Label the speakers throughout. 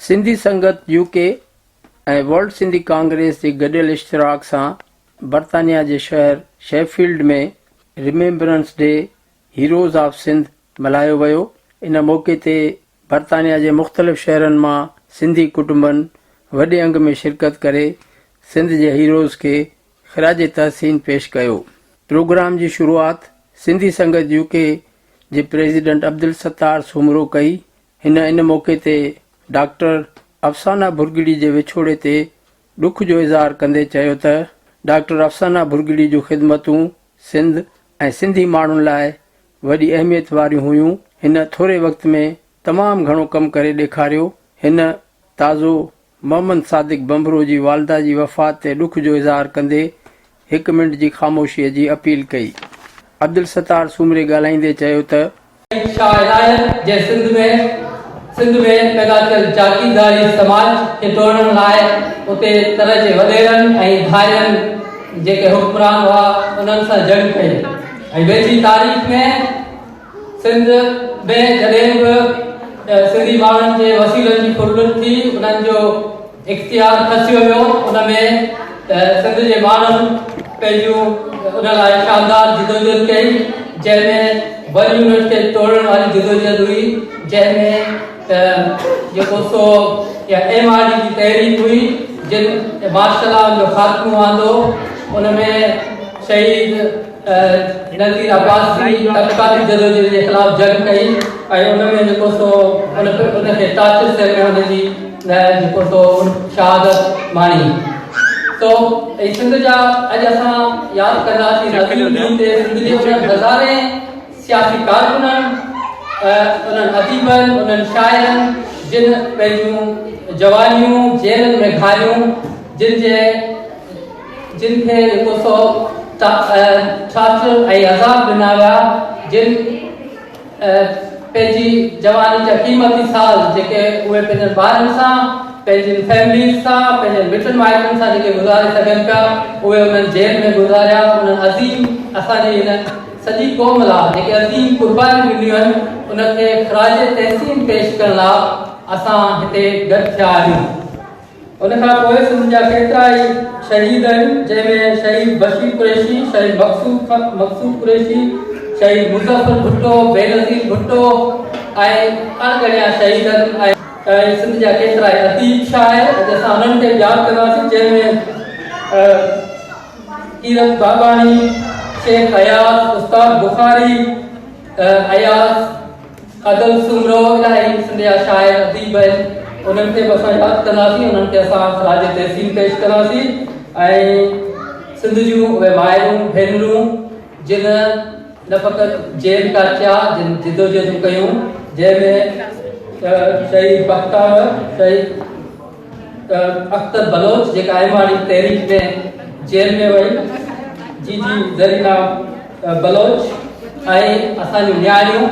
Speaker 1: सिंधी संगत यूके ऐं वर्ल्ड सिंधी कांग्रेस जे गॾियल इश्तिराक सां बर्तानिया जे शहर शेफील्ड में remembrance day heroes of Sindh मल्हायो वियो। इन मौक़े ते बर्तानिया जे मुख़्तलिफ़ शहरनि मां सिंधी कुटुंबनि वॾे अंग में शिरकत करे सिंध जे हीरोज़ खे ख़िराज तहसीन पेश कयो। प्रोग्राम जी शुरूआत सिंधी संगत यूके जे प्रेसिडेंट अब्दुल सत्तार सूमरो कई। इन मौक़े ते डॉक्टर अफ़साना भुरगिड़ी जे विछोड़े ते ॾुख जो इज़हार कंदे चयो त डॉक्टर अफ़साना भुरगिड़ी जूं ख़िदमतूं सिंध ऐं सिंधी माण्हुनि लाइ वॾी अहमियत वारियूं हुयूं। हिन थोरे वक़्त में तमामु घणो कमु करे ॾेखारियो। हिन ताज़ो मोहम्मद सादिक बंबरो जी वालदा जी वफ़ात ते ॾुख जो इज़हार कंदे 1 मिंट जी ख़ामोशीअ जी अपील कई। अब्दुल सत्तार सूमरे ॻाल्हाईंदे चयो त
Speaker 2: सिंध में पैदा थियल जागीरदारी समाज खे तोड़ण लाइ उते तरह जे वॾेरनि ऐं भाइरनि जेके हुक्मरान हुआ उन्हनि सां जंग कई। ऐं वेझी तारीख़ में सिंध में जॾहिं बि सिंधी माण्हुनि जे वसीलनि जी फुरलत थी उन्हनि जो इख़्तियार खसियो वियो। उन में सिंध जे माण्हुनि पंहिंजूं उन लाइ शानदार जिदोजहद कई, जंहिंमें वन यूनिट खे तोड़ण वारी जिदोजहद हुई, जंहिंमें जेको सो या MRD जी तहरीक हुई जिन मार्शल जो ख़ात्मो आंदो। उनमें शहीद नज़ीर अब्बास जी तबक़ाती जदोजहद जे ख़िलाफ़ जंग कई ऐं उनमें जेको सो उनखे टार्चर सेल में हुनजी जेको सो शहादत माणी। तो सिंध जा अॼु असां यादि कंदासीं सिंध जे उन्हनि हज़ारे सियासी कारकुननि, उन्हनि अदीबनि, उन्हनि शाइरनि जिन पंहिंजूं जवानियूं जेलनि में घारियूं, जिन खे जेको सो टार्चर ऐं अज़ाब ॾिना विया, जिन पंहिंजी जवानी जा क़ीमती साल जेके उहे पंहिंजनि ॿारनि सां, पंहिंजी फैमिलीज़ सां, पंहिंजे मिटनि माइटनि सां जेके गुज़ारे सघनि पिया, उहे उन्हनि जेल में गुज़ारिया। उन्हनि अज़ीम असांजे हिन सॼी क़ौम लाइ जेके अज़ीम क़ुर्बानियूं ॾिनियूं आहिनि उनखे ख़िराज तहसीन पेश करण लाइ असां हिते गॾु थिया आहियूं। उनखां पोइ सिंध जा केतिरा ई शहीद आहिनि, जंहिंमें शहीद बशीर कुरैशी, शहीद मक़सूद कुरैशी, शहीद मुज़फ़र भुट्टो, बेनज़ीर भुट्टो ऐं अणगणिया शहीद आहिनि। ऐं सिंध जा केतिरा ई अदीब शाइर अॼु असां उन्हनि खे यादि कंदासीं, जंहिंमें कीरत बाबाणी, शेख अयाज़, उस्ताद बुखारी, अयाज़ अदल सूमरो, इलाही सिंध जा शाइर अदीब आहिनि। उन्हनि खे बि असां यादि कंदासीं, उन्हनि खे असां ख़िराज तहसीन पेश कंदासीं। ऐं सिंध जूं उहे माइरूं भेनरूं जिन न फ़क़ति जेल काटिया, जिन जिदोजहदूं कयूं, जंहिंमें शहीद बख्तार, शहीद अख्तर बलोच जेका MRD तहरीक में जेल में वई, जी ज़रीना बलोच ऐं असांजूं न्याणियूं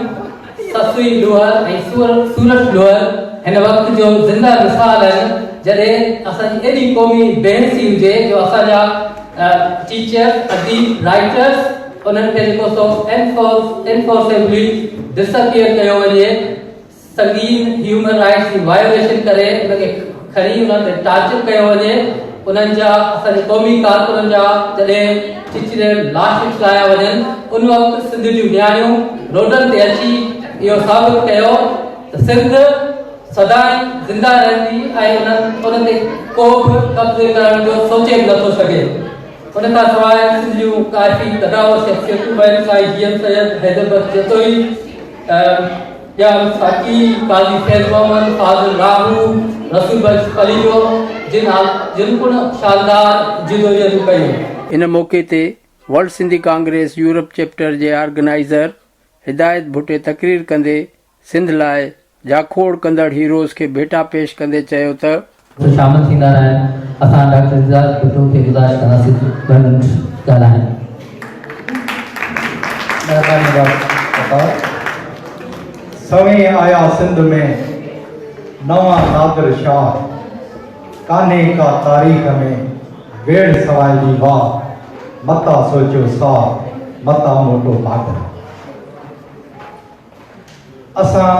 Speaker 2: ससुई लुहर ऐं सूरत लुहर हिन वक़्त जो ज़िंदा मिसाल आहिनि, जॾहिं असांजी एॾी क़ौमी बेहसी हुजे जो असांजा टीचर्स, अदीब, राइटर्स उन्हनि खे जेको सो एनफोर्सेबली डिसअपियर कयो वञे, संगीन ह्यूमन राइट्स जी वायोलेशन करे उनखे खणी उन्हनि ते टार्चर कयो वञे। उन्हनि जा असांजे क़ौमी कारकुननि जा जॾहिं चिचरे लाश लाया वञनि, उन वक़्तु सिंध जूं न्याणियूं रोडनि ते अची इहो साबित कयो त सिंध सदाई ज़िंदा रहंदी ऐं उन ते को बि कब्ज़े करण जो सोचे बि नथो सघे। उन खां सवाइ सिंध जूं काफ़ी तदावर शख़्सियतूं आहिनि, साईं GM सैयद हैदर जतोई, या साकी, काज़ी फैज़ मोहम्मद, फाज़िल राहू, रसूल बख्श कलीजो, जिन शानदार जिदोजहदूं कयूं।
Speaker 1: इन मौक़े ते world Sindhi congress Europe chapter जे ऑर्गेनाइज़र हिदायत भुट्टे तकरीर कंदे सिंध लाइ जाखोड़ कंदड़ हीरोज़ खे भेटा पेश कंदे चयो त
Speaker 2: शामिल थींदा रहनि। असां डॉक्टर हिदायत भुट्टो खे गुज़ारिश कंदासीं ॿ मिंट ॻाल्हाइनि।
Speaker 3: सवें आया सिंध में नवा नादिर शाह, कान्हे का तारीख़ में वेड़ सवाइ जी वाह, मता सोचो साह, मता मोटो पागल। असां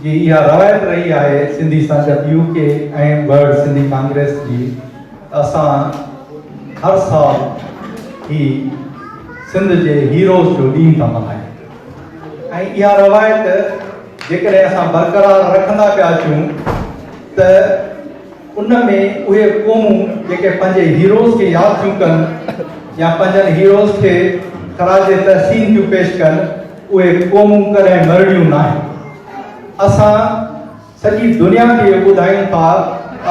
Speaker 3: जी इहा रवायत रही आहे सिंधी संगत यूके ऐं वर्ल्ड सिंधी कांग्रेस जी। असां हर साल ही सिंध जे हीरोज़ जो ॾींहुं था मल्हायूं ऐं इहा रवायत जेकॾहिं असां बरक़रार रखंदा पिया अचूं त उन में उहे क़ौमूं जेके पंहिंजे हीरोज़ खे यादि थियूं कनि या पंहिंजनि हीरोज़ खे ख़राज तहसीन थियूं पेश कनि, उहे क़ौमूं कॾहिं मरड़ियूं न आहिनि। असां सॼी दुनिया खे ॿुधायूं था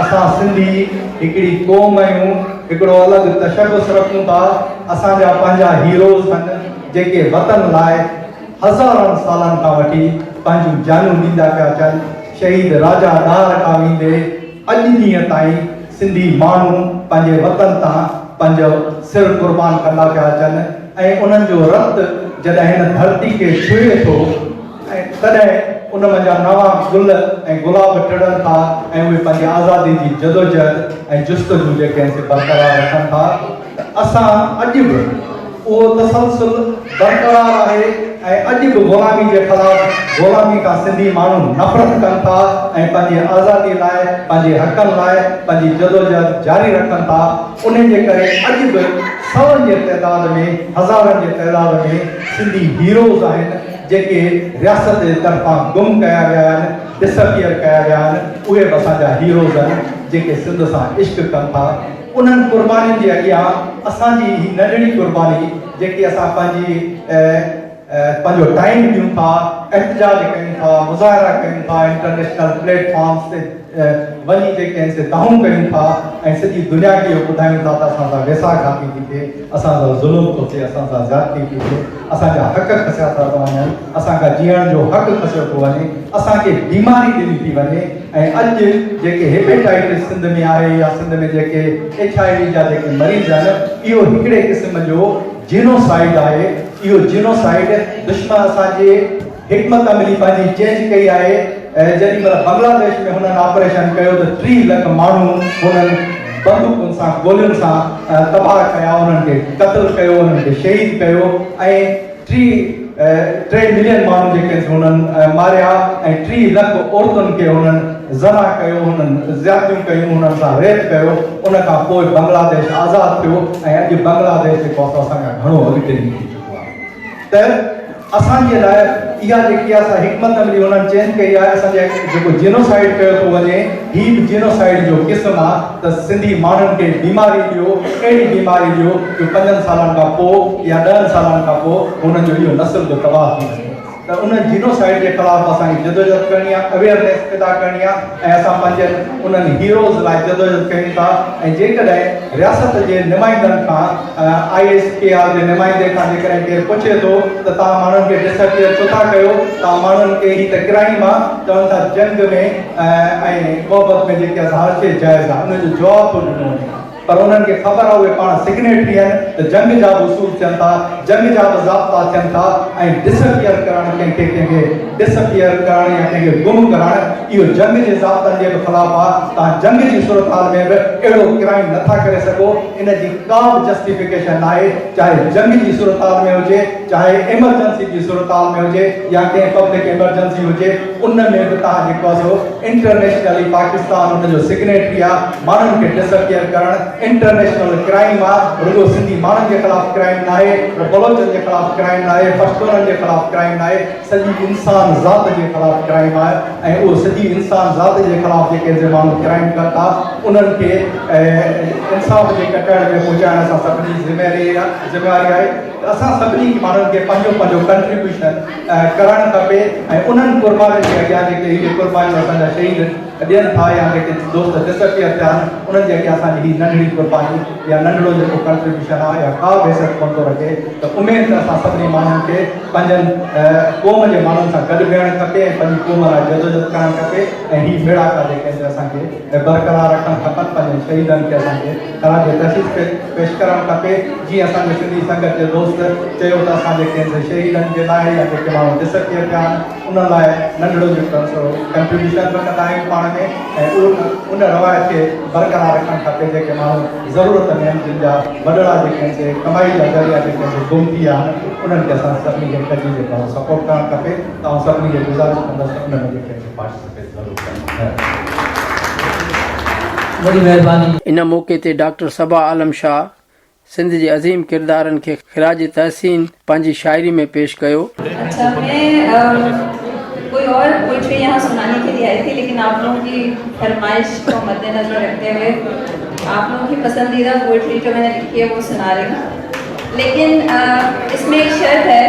Speaker 3: असां सिंधी हिकिड़ी क़ौम आहियूं, हिकिड़ो अलॻि तशख़ुस रखूं था। असांजा पंहिंजा हीरोज़ आहिनि जेके वतन लाइ हज़ारनि सालनि खां वठी पंहिंजूं जानूं ॾींदा पिया अचनि। शहीद राजा ॾार खां वेंदे अॼु ॾींहं ताईं सिंधी माण्हू पंहिंजे वतन तां पंहिंजो सिर क़ुर्बान कंदा पिया अचनि ऐं उन्हनि जो रत जॾहिं हिन धरती खे छुए थो ऐं तॾहिं उन मंझां नवां गुल ऐं गुलाब टिड़नि था ऐं उहे पंहिंजी आज़ादी जी जदोजहद ऐं जुस्तजू जेके आहिनि से बरक़रार रखनि था। त असां अॼु बि उहो तसलसल बरक़रार आहे ऐं अॼु बि ग़ुलामी जे ख़िलाफ़ ग़ुलामी खां सिंधी माण्हू नफ़रत कनि था ऐं पंहिंजी आज़ादी लाइ पंहिंजे हक़नि लाइ पंहिंजी जदोजहद जारी रखनि था। उन जे करे अॼु बि सौनि जे तइदाद में हज़ारनि जे तइदाद में सिंधी हीरोज़ आहिनि जेके रियासत जे तरफ़ां गुम कया विया आहिनि, डिसअपियर कया विया आहिनि। उहे बि असांजा हीरोज़ आहिनि जेके सिंध सां इश्क कनि था। उन्हनि क़ुर्बानीनि जे अॻियां असांजी ही नंढड़ी क़ुर्बानी जेकी असां पंहिंजो टाइम ॾियूं था, एहतजाज कयूं था, मुज़ाहिरा कयूं था, इंटरनेशनल प्लेटफॉर्म्स ते वञी जेके आहिनि से दाहूं कयूं था ऐं सॼी दुनिया खे इहो ॿुधायूं था त असां सां वेसाघाती थी थिए, असां सां ज़ुल्म थो थिए, असां सां ज़्यादती थी थिए, असांजा हक़ खसिया था वञनि, असांखां जीअण जो हक़ु खसियो थो वञे, असांखे बीमारी ॾिनी थी वञे। ऐं अॼु जेके हेपेटाइटिस सिंध में आहे या सिंध में जेके HIV जा जेके मरीज़ आहिनि, इहो हिकिड़े क़िस्म जो जीनोसाइड आहे। इहो जीनोसाइड दुश्मन असांजे हिकमत अमली पंहिंजी चेंज कई आहे। जेॾी महिल बांग्लादेश में हुननि ऑपरेशन कयो त 3 लख माण्हू हुननि बंदूकुनि सां गोलियुनि सां तबाह कया, उन्हनि खे क़त्ल कयो, उन्हनि खे शहीद कयो ऐं 3 मिलियन माण्हू जेके हुननि मारिया ऐं 3 लख औरतुनि खे हुननि ज़ना कयो, हुननि ज़्यादतियूं कयूं, हुननि सां रेप कयो। उन खां पोइ बांग्लादेश आज़ादु थियो ऐं अॼु बांग्लादेश जेको आहे असांखां घणो अॻिते निकिरी चुको आहे। त असांजे लाइ इहा जेकी आहे असां हिकमत अमली हुननि चेंज कई आहे। असांजे जेको जीनोसाइड कयो थो वञे, हीउ बि जीनोसाइड जो क़िस्म आहे त सिंधी माण्हुनि खे बीमारी ॾियो, अहिड़ी बीमारी ॾियो जो 5 सालनि खां पोइ या 10 सालनि खां पोइ हुननि जो इहो नस्ल बि तबाह थी वञे। त उन जीनोसाइड जे ख़िलाफ़ असांखे जदोजहद करणी आहे, अवेयरनेस पैदा करणी आहे ऐं असां पंहिंजे उन्हनि हीरोज़ लाइ जदोजहद कयूं था। ऐं जेकॾहिं रियासत जे नुमाइंदनि खां ISKR जे नुमाइंदे खां जेकॾहिं केरु पुछे थो त तव्हां माण्हुनि खे डिसअपियर छो था कयो, तव्हां माण्हुनि खे ही त क्राइम आहे, चवनि था जंग में ऐं मोहबत में जेके असां हर शइ जाइज़ आहे, उनजो जवाबु थो ॾिनो वञे। पर उन्हनि खे ख़बर आहे उहे पाण सिग्नेटरी आहिनि त जंग जा बि उसूल थियनि था, जंग जा बि ज़ाब्ता थियनि था ऐं डिसअपियर करणु कंहिंखे डिसअपियर करणु या कंहिंखे गुम करणु इहो जंग जे ज़ाब्तनि जे बि ख़िलाफ़ु आहे। तव्हां जंग जी सूरत हाल में बि अहिड़ो क्राइम नथा करे सघो, इन जी का बि जस्टिफिकेशन न आहे, चाहे जंग जी सूरत हाल में हुजे, चाहे एमरजेंसी जी सूरत हाल में हुजे या कंहिं पब्लिक एमरजेंसी हुजे। उन में बि तव्हां जेको आहे सो इंटरनेशनली पाकिस्तान उनजो सिग्नेटरी आहे। माण्हुनि खे डिसअपियर करणु इंटरनेशनल क्राइम आहे, रुगो सिंधी माण्हुनि जे ख़िलाफ़ क्राइम न आहे, बलोचनि जे ख़िलाफ़ क्राइम न आहे, पश्तूननि जे ख़िलाफ़ क्राइम न आहे, सॼी इंसान ज़ात जे ख़िलाफ़ क्राइम आहे। ऐं उहो सॼी इंसान ज़ात जे ख़िलाफ़ जेके माण्हू क्राइम कनि था उन्हनि खे इंसाफ़ जे कटड़ में पहुचाइण असां सभिनी जी ज़िमेवारी आहे। असां सभिनी माण्हुनि खे पंहिंजो कंट्रीब्यूशन करणु खपे ऐं उन्हनि क़ुर्बानीनि जे अॻियां जेके इहे क़ुर्बानीयूं असांजा शहीद ॾियनि था या जेके दोस्त डिसअपियर थिया आहिनि, उन्हनि जे अॻियां असांजी ही नंढड़ी क़ुर्बानी या नंढड़ो जेको कंट्रीब्यूशन आहे या का बि हैसियत कोन थो रखे। त उमेद त असां सभिनी माण्हुनि खे पंहिंजनि क़ौम जे माण्हुनि सां गॾु वेहणु खपे ऐं पंहिंजी क़ौम लाइ जदोजहद करणु खपे ऐं ही मेड़ाका जेके आहिनि असांखे बरक़रार रखणु खपनि। पंहिंजे शहीदनि खे असांखे ख़राज तहसीस पेश करणु खपे। जीअं असांजे सिंधी संगत जे दोस्त चयो त असां जेके आहिनि शहीदनि जे लाइ या जेके माण्हू डिसअपियर थिया आहिनि उन लाइ नंढड़ो जेको कंट्रीब्यूशन बि कंदा आहियूं पाण में उन रवायत खे बरक़रार रखणु खपे जेके माण्हू ज़रूरत में आहिनि, जिन जा वॾड़ा जेके आहिनि से कमाई जा ज़रिया जेके आहिनि गुम थी विया आहिनि, उन्हनि खे असां सभिनी खे कढी जेको आहे सपोर्ट करणु खपे। ऐं सभिनी खे गुज़ारिश कंदुसि उन्हनि जेके आहिनि पार्टिसिपेट ज़रूरु कनि।
Speaker 2: वॾी महिरबानी।
Speaker 1: इन मौक़े ते डॉक्टर सबा आलम शाह सिंध जे अज़ीम किरदारनि खे ख़िराज तहसीन पंहिंजी शायरी में पेश कयो।
Speaker 4: अच्छा, मैं कोई और पोइट्री यहाँ सुनाने के लिए आई थी, लेकिन आप लोगों की फरमाइश को मद्देनजर रखते हुए आप लोगों की पसंदीदा पोइट्री जो मैंने लिखी है वो सुना रही हूँ। लेकिन इसमें एक शर्त है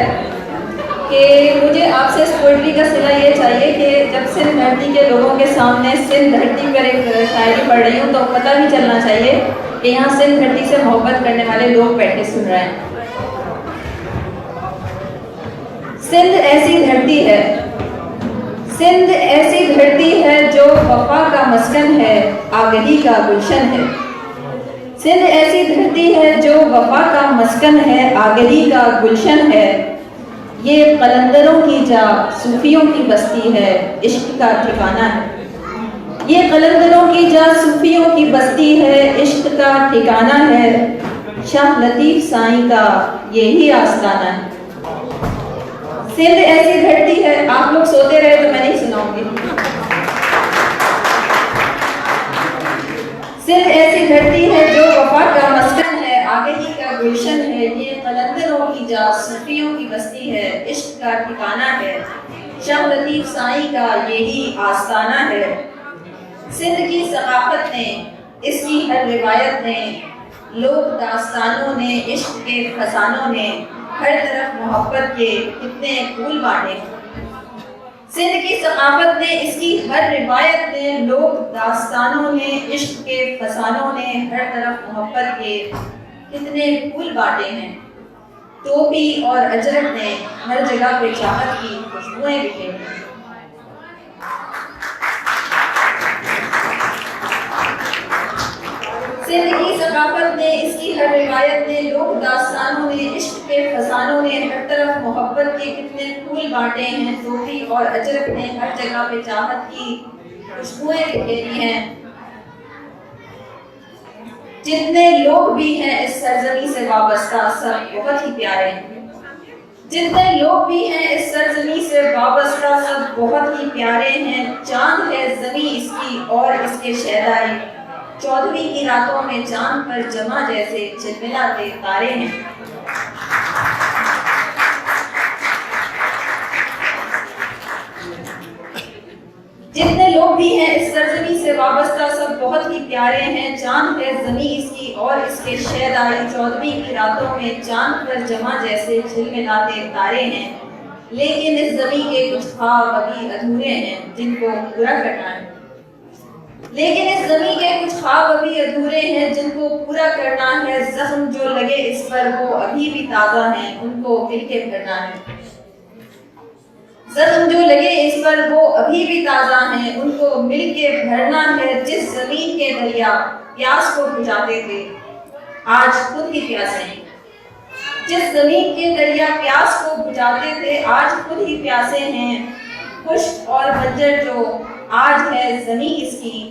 Speaker 4: कि मुझे आपसे इस पोइट्री का सिला ये चाहिए कि जब सिंध धरती के लोगों के सामने सिंध धरती पर एक शायरी पढ़ रही हूँ तो पता भी चलना चाहिए कि यहाँ सिंध धरती से मोहब्बत करने वाले लोग बैठे सुन रहे हैं। सिंध ऐसी धरती है, सिंध ऐसी धरती है जो वफा का मस्कन है, आगही का गुलशन है। सिंध ऐसी धरती है जो वफा का मस्कन है, आगही का गुलशन है। ये कलंदरों की जा सूफियों की बस्ती है, इश्क का ठिकाना है। ये कलंदरों की जा सूफियों की बस्ती है, इश्क का ठिकाना है। शाह लतीफ साईं का यही आस्ताना है। सिंध ऐसी धरती है, आप लोग सोते रहे तो मैं नहीं सुनाऊंगी। सिंध ऐसी धरती है जो वफा का मस्कन है, आगही का गुलशन है। ये कलंदरों की जा सूफियों की बस्ती है, इश्क का ठिकाना है। शाह लतीफ साईं का यही आस्ताना है। सिंध की सकाफत ने, इसकी हर रिवायत ने, लोक दास्तानों ने, इश्क के फसानों ने हर तरफ मोहब्बत के कितने फूल बांटे। सिंध की सकाफत ने, इसकी हर रिवायत ने, लोक दास्तानों ने, इश्क के फसानों ने हर तरफ मोहब्बत के कितने फूल बांटे हैं। टोपी और अजरक ने हर जगह पे चाहत की खुशबुएं बिखेरी हैं। सिंध की सकाफत ने, इसकी हर रिवायत ने, लोक दास्तानों ने, इश्क के फसानों ने हर तरफ मोहब्बत के कितने फूल बांटे हैं। टोपी और अजरक ने हर जगह पे चाहत की खुशबुएं बिखेरी हैं। जितने लोग भी हैं इस सरजमी से वाबस्ता सब बहुत ही प्यारे हैं। जितने लोग भी हैं इस सरजमी से वाबस्ता सब बहुत ही प्यारे हैं। चांद है जमी इसकी और इसके शहदाई, चौदहवीं की रातों में चांद पर जमा जैसे झिलमिलाते तारे हैं। जितने लोग भी हैं इस सरजमी से वाबस्ता सब बहुत ही प्यारे हैं। चांद है जमी इसकी और इसके शहदाई, चौदहवीं की रातों में चांद पर जमा जैसे झिलमिलाते तारे हैं। लेकिन इस जमी के कुछ ख्वाब अभी अधूरे हैं जिनको पूरा करना है। लेकिन इस ज़मीं के कुछ ख्वाब अभी अधूरे हैं जिनको पूरा करना है। जख्म जो लगे इस पर वो अभी भी ताज़ा हैं, उनको मिलके भरना है। जख्म जो लगे इस पर वो अभी भी ताज़ा हैं, उनको मिलके भरना है। जिस ज़मीन के दरिया प्यास को बुझाते थे आज खुद ही प्यासे हैं। जिस ज़मीन के दरिया प्यास को बुझाते थे आज खुद ही प्यासे हैं। खुश्क और बंजर जो आज है ज़मीं इसकी,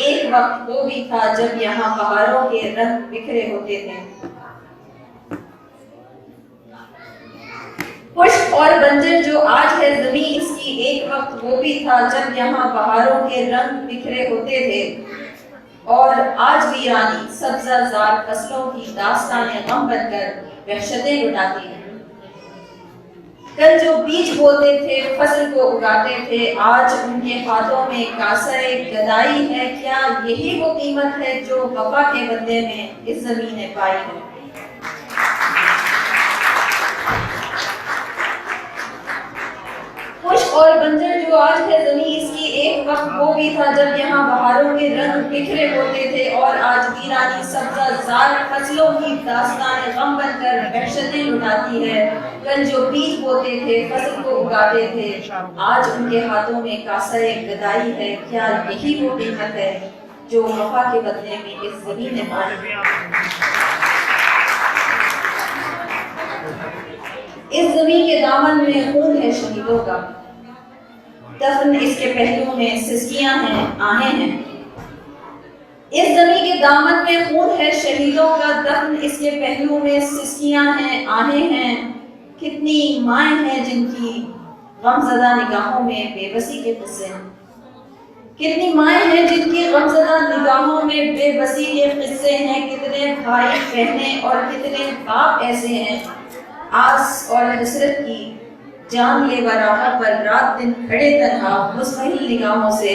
Speaker 4: एक वक्त वो भी था जब यहाँ पहाड़ों के रंग बिखरे होते थे। खुश्क और बंजर जो आज है ज़मीं इसकी, एक वक्त वो भी था जब यहाँ पहाड़ों के रंग बिखरे होते थे। और आज वीरानी सब्ज़ाज़ार फसलों की दास्तानें गम बनकर वहशतें लुटाती हैं। कल जो बीज बोते थे फसल को उगाते थे, आज उनके हाथों में कासरे गदाई है। क्या यही वो कीमत है जो वफा के बदले में इस ज़मीन ने पाई है। खुश्क और बंजर जो आज है ज़मीं इसकी, एक वक्त वो भी था जब यहाँ बहारों के रंग बिखरे होते थे। और आज वीरानी सब्ज़ाज़ार फसलों की दास्तानें गम बनकर वहशतें लुटाती है। कल जो बीज बोते थे फसल को उगाते थे, आज उनके हाथों में कासरे गदाई है। क्या यही वो कीमत है जो वफा के बदले में इस ज़मीन ने पाई। इस ज़मीन के दामन में खून है शहीदों का। दफन इसके पहलू में सिसकियां हैं, आहें हैं। इस जमीन के दामन में खून है शहीदों का, दफन इसके पहलू में सिसकियां हैं, आहें हैं। कितनी माएँ हैं जिनकी गमज़दा निगाहों में बेबसी के किस्से हैं। कितनी माएँ हैं जिनकी गमज़दा निगाहों में बेबसी के किस्से हैं। कितने भाई बहनें और कितने बाप ऐसे हैं, आस और हसरत की जानलेवा राह पर रात दिन खड़े तन्हा मुस्तहिल निगाहों से,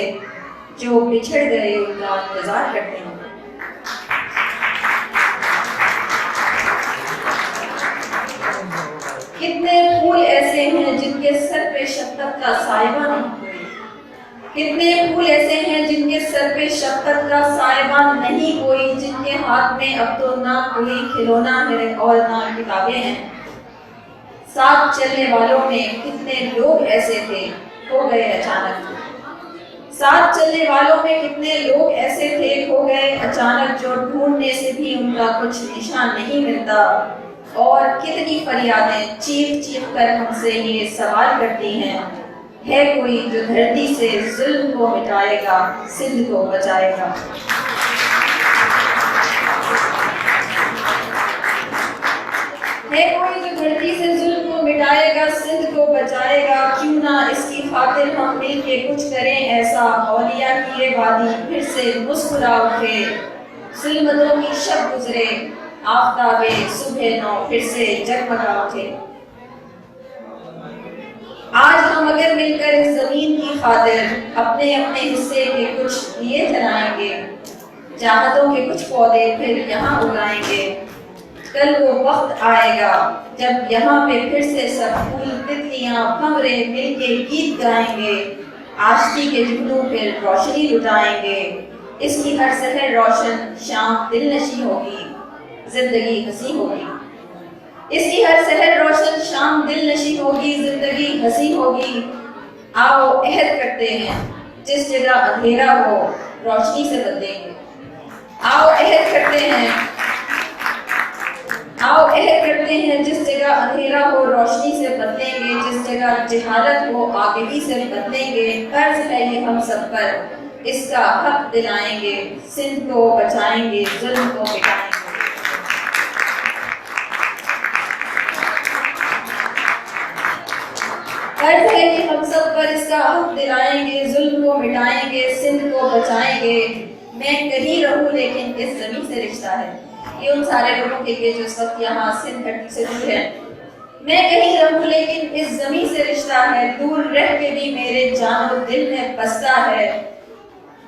Speaker 4: जो बिछड़ गए उनका इंतजार करते हैं। कितने फूल ऐसे हैं जिनके सर पे शफ़क़त का साहिबा नहीं कोई। कितने फूल ऐसे हैं जिनके सर पे शफ़क़त का साहिबा नहीं कोई, जिनके हाथ में अब तो ना कोई खिलौना है और ना किताबें हैं। साथ चलने वालों में कितने लोग ऐसे थे, खो गए अचानक। साथ चलने वालों में कितने लोग ऐसे थे, खो गए अचानक, जो ढूंढने से भी उनका कुछ निशान नहीं मिलता। और कितनी फरियादें चीख चीख कर हमसे ये सवाल करती हैं, है कोई जो धरती से जुल्म को मिटाएगा, सिंध को बचाएगा। है कोई जो धरती से जुल्म को मिटाएगा, सिंध को बचाएगा। क्यों ना इसकी खातिर हम मिलके कुछ करें ऐसा, औलिया की ये वादी फिर से मुस्कुरा उठे। जुल्मतों की शब गुजरे, आफ़ताबे सुबह नौ फिर से जगमगा उठे। आज हम अगर मिलकर इस जमीन की खातिर अपने अपने हिस्से के कुछ दिए जलाएंगे, चाहतों के कुछ पौधे फिर यहाँ उगाएंगे। कल वो वक्त आएगा जब यहाँ पे फिर से सब फूल तितलियाँ भंवरे मिलके गीत गाएंगे। आशिकी के जुगनू फिर रोशनी लुटाएंगे। इसकी हर सहर रोशन शाम दिलनशी होगी, जिंदगी हंसी होगी। इसकी हर सहर रोशन शाम दिलनशी होगी, जिंदगी हंसी होगी। आओ अहद करते हैं, जिस जगह अंधेरा हो रोशनी से बदलेंगे। आओ अहद करते हैं, आओ अहद करते हैं, जिस जगह अंधेरा हो रोशनी से बदलेंगे। जिस जगह जहालत हो आगिरी से बदलेंगे। कर्ज है ये हम सब पर, इसका हक दिलाएंगे। सिंध को बचाएंगे, जुल्म को मिटाएंगे। कर्ज है कि हम सब पर, इसका हक दिलाएंगे। जुल्म को मिटाएंगे, सिंध को बचाएंगे। मैं कहीं रहूं लेकिन इस जमीन से रिश्ता है। ये उन सारे लोगों के लिए जो इस वक्त यहाँ सिंध धरती से दूर है। मैं कहीं रहूं लेकिन इस जमीन से रिश्ता है। दूर रह के भी मेरे जानो दिल में बसता है।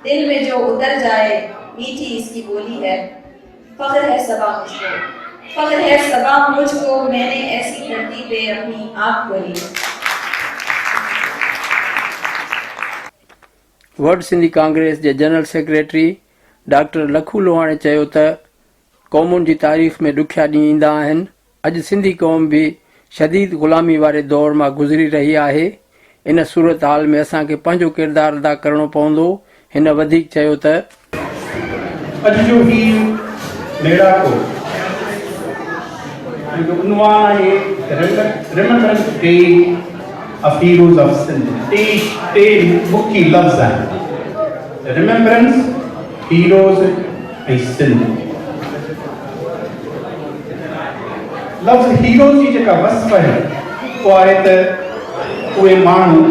Speaker 4: दिल में जो उतर जाए मीठी इसकी बोली है। फख्र है सबा मुझको, फख्र है सबा मुझको, मैंने ऐसी धरती पे अपनी आँख खोली।
Speaker 1: वर्ल्ड सिंधी कांग्रेस जे जनरल सेक्रेटरी डॉक्टर लखू लोहाणे चयो त क़ौमुनि जी तारीख़ में ॾुखिया ॾींहं ईंदा आहिनि। अॼु सिंधी क़ौम बि शदीद ग़ुलामी वारे दौर मां गुज़री रही आहे। इन सूरत हाल में असांखे पंहिंजो किरदारु अदा करणो पवंदो। हिन वधीक चयो त
Speaker 5: अॼु जो ही मेड़ाको जो उनवान आहे remembrance day of heroes of Sindh. टे मुख्य लफ़्ज़ आहिनि, रिमेम्बरेंस, हीरोज ऐं सिंध। लफ़्ज़ हीरोज जी जेका वस्फ़ आहे उहा आहे त उहे माण्हू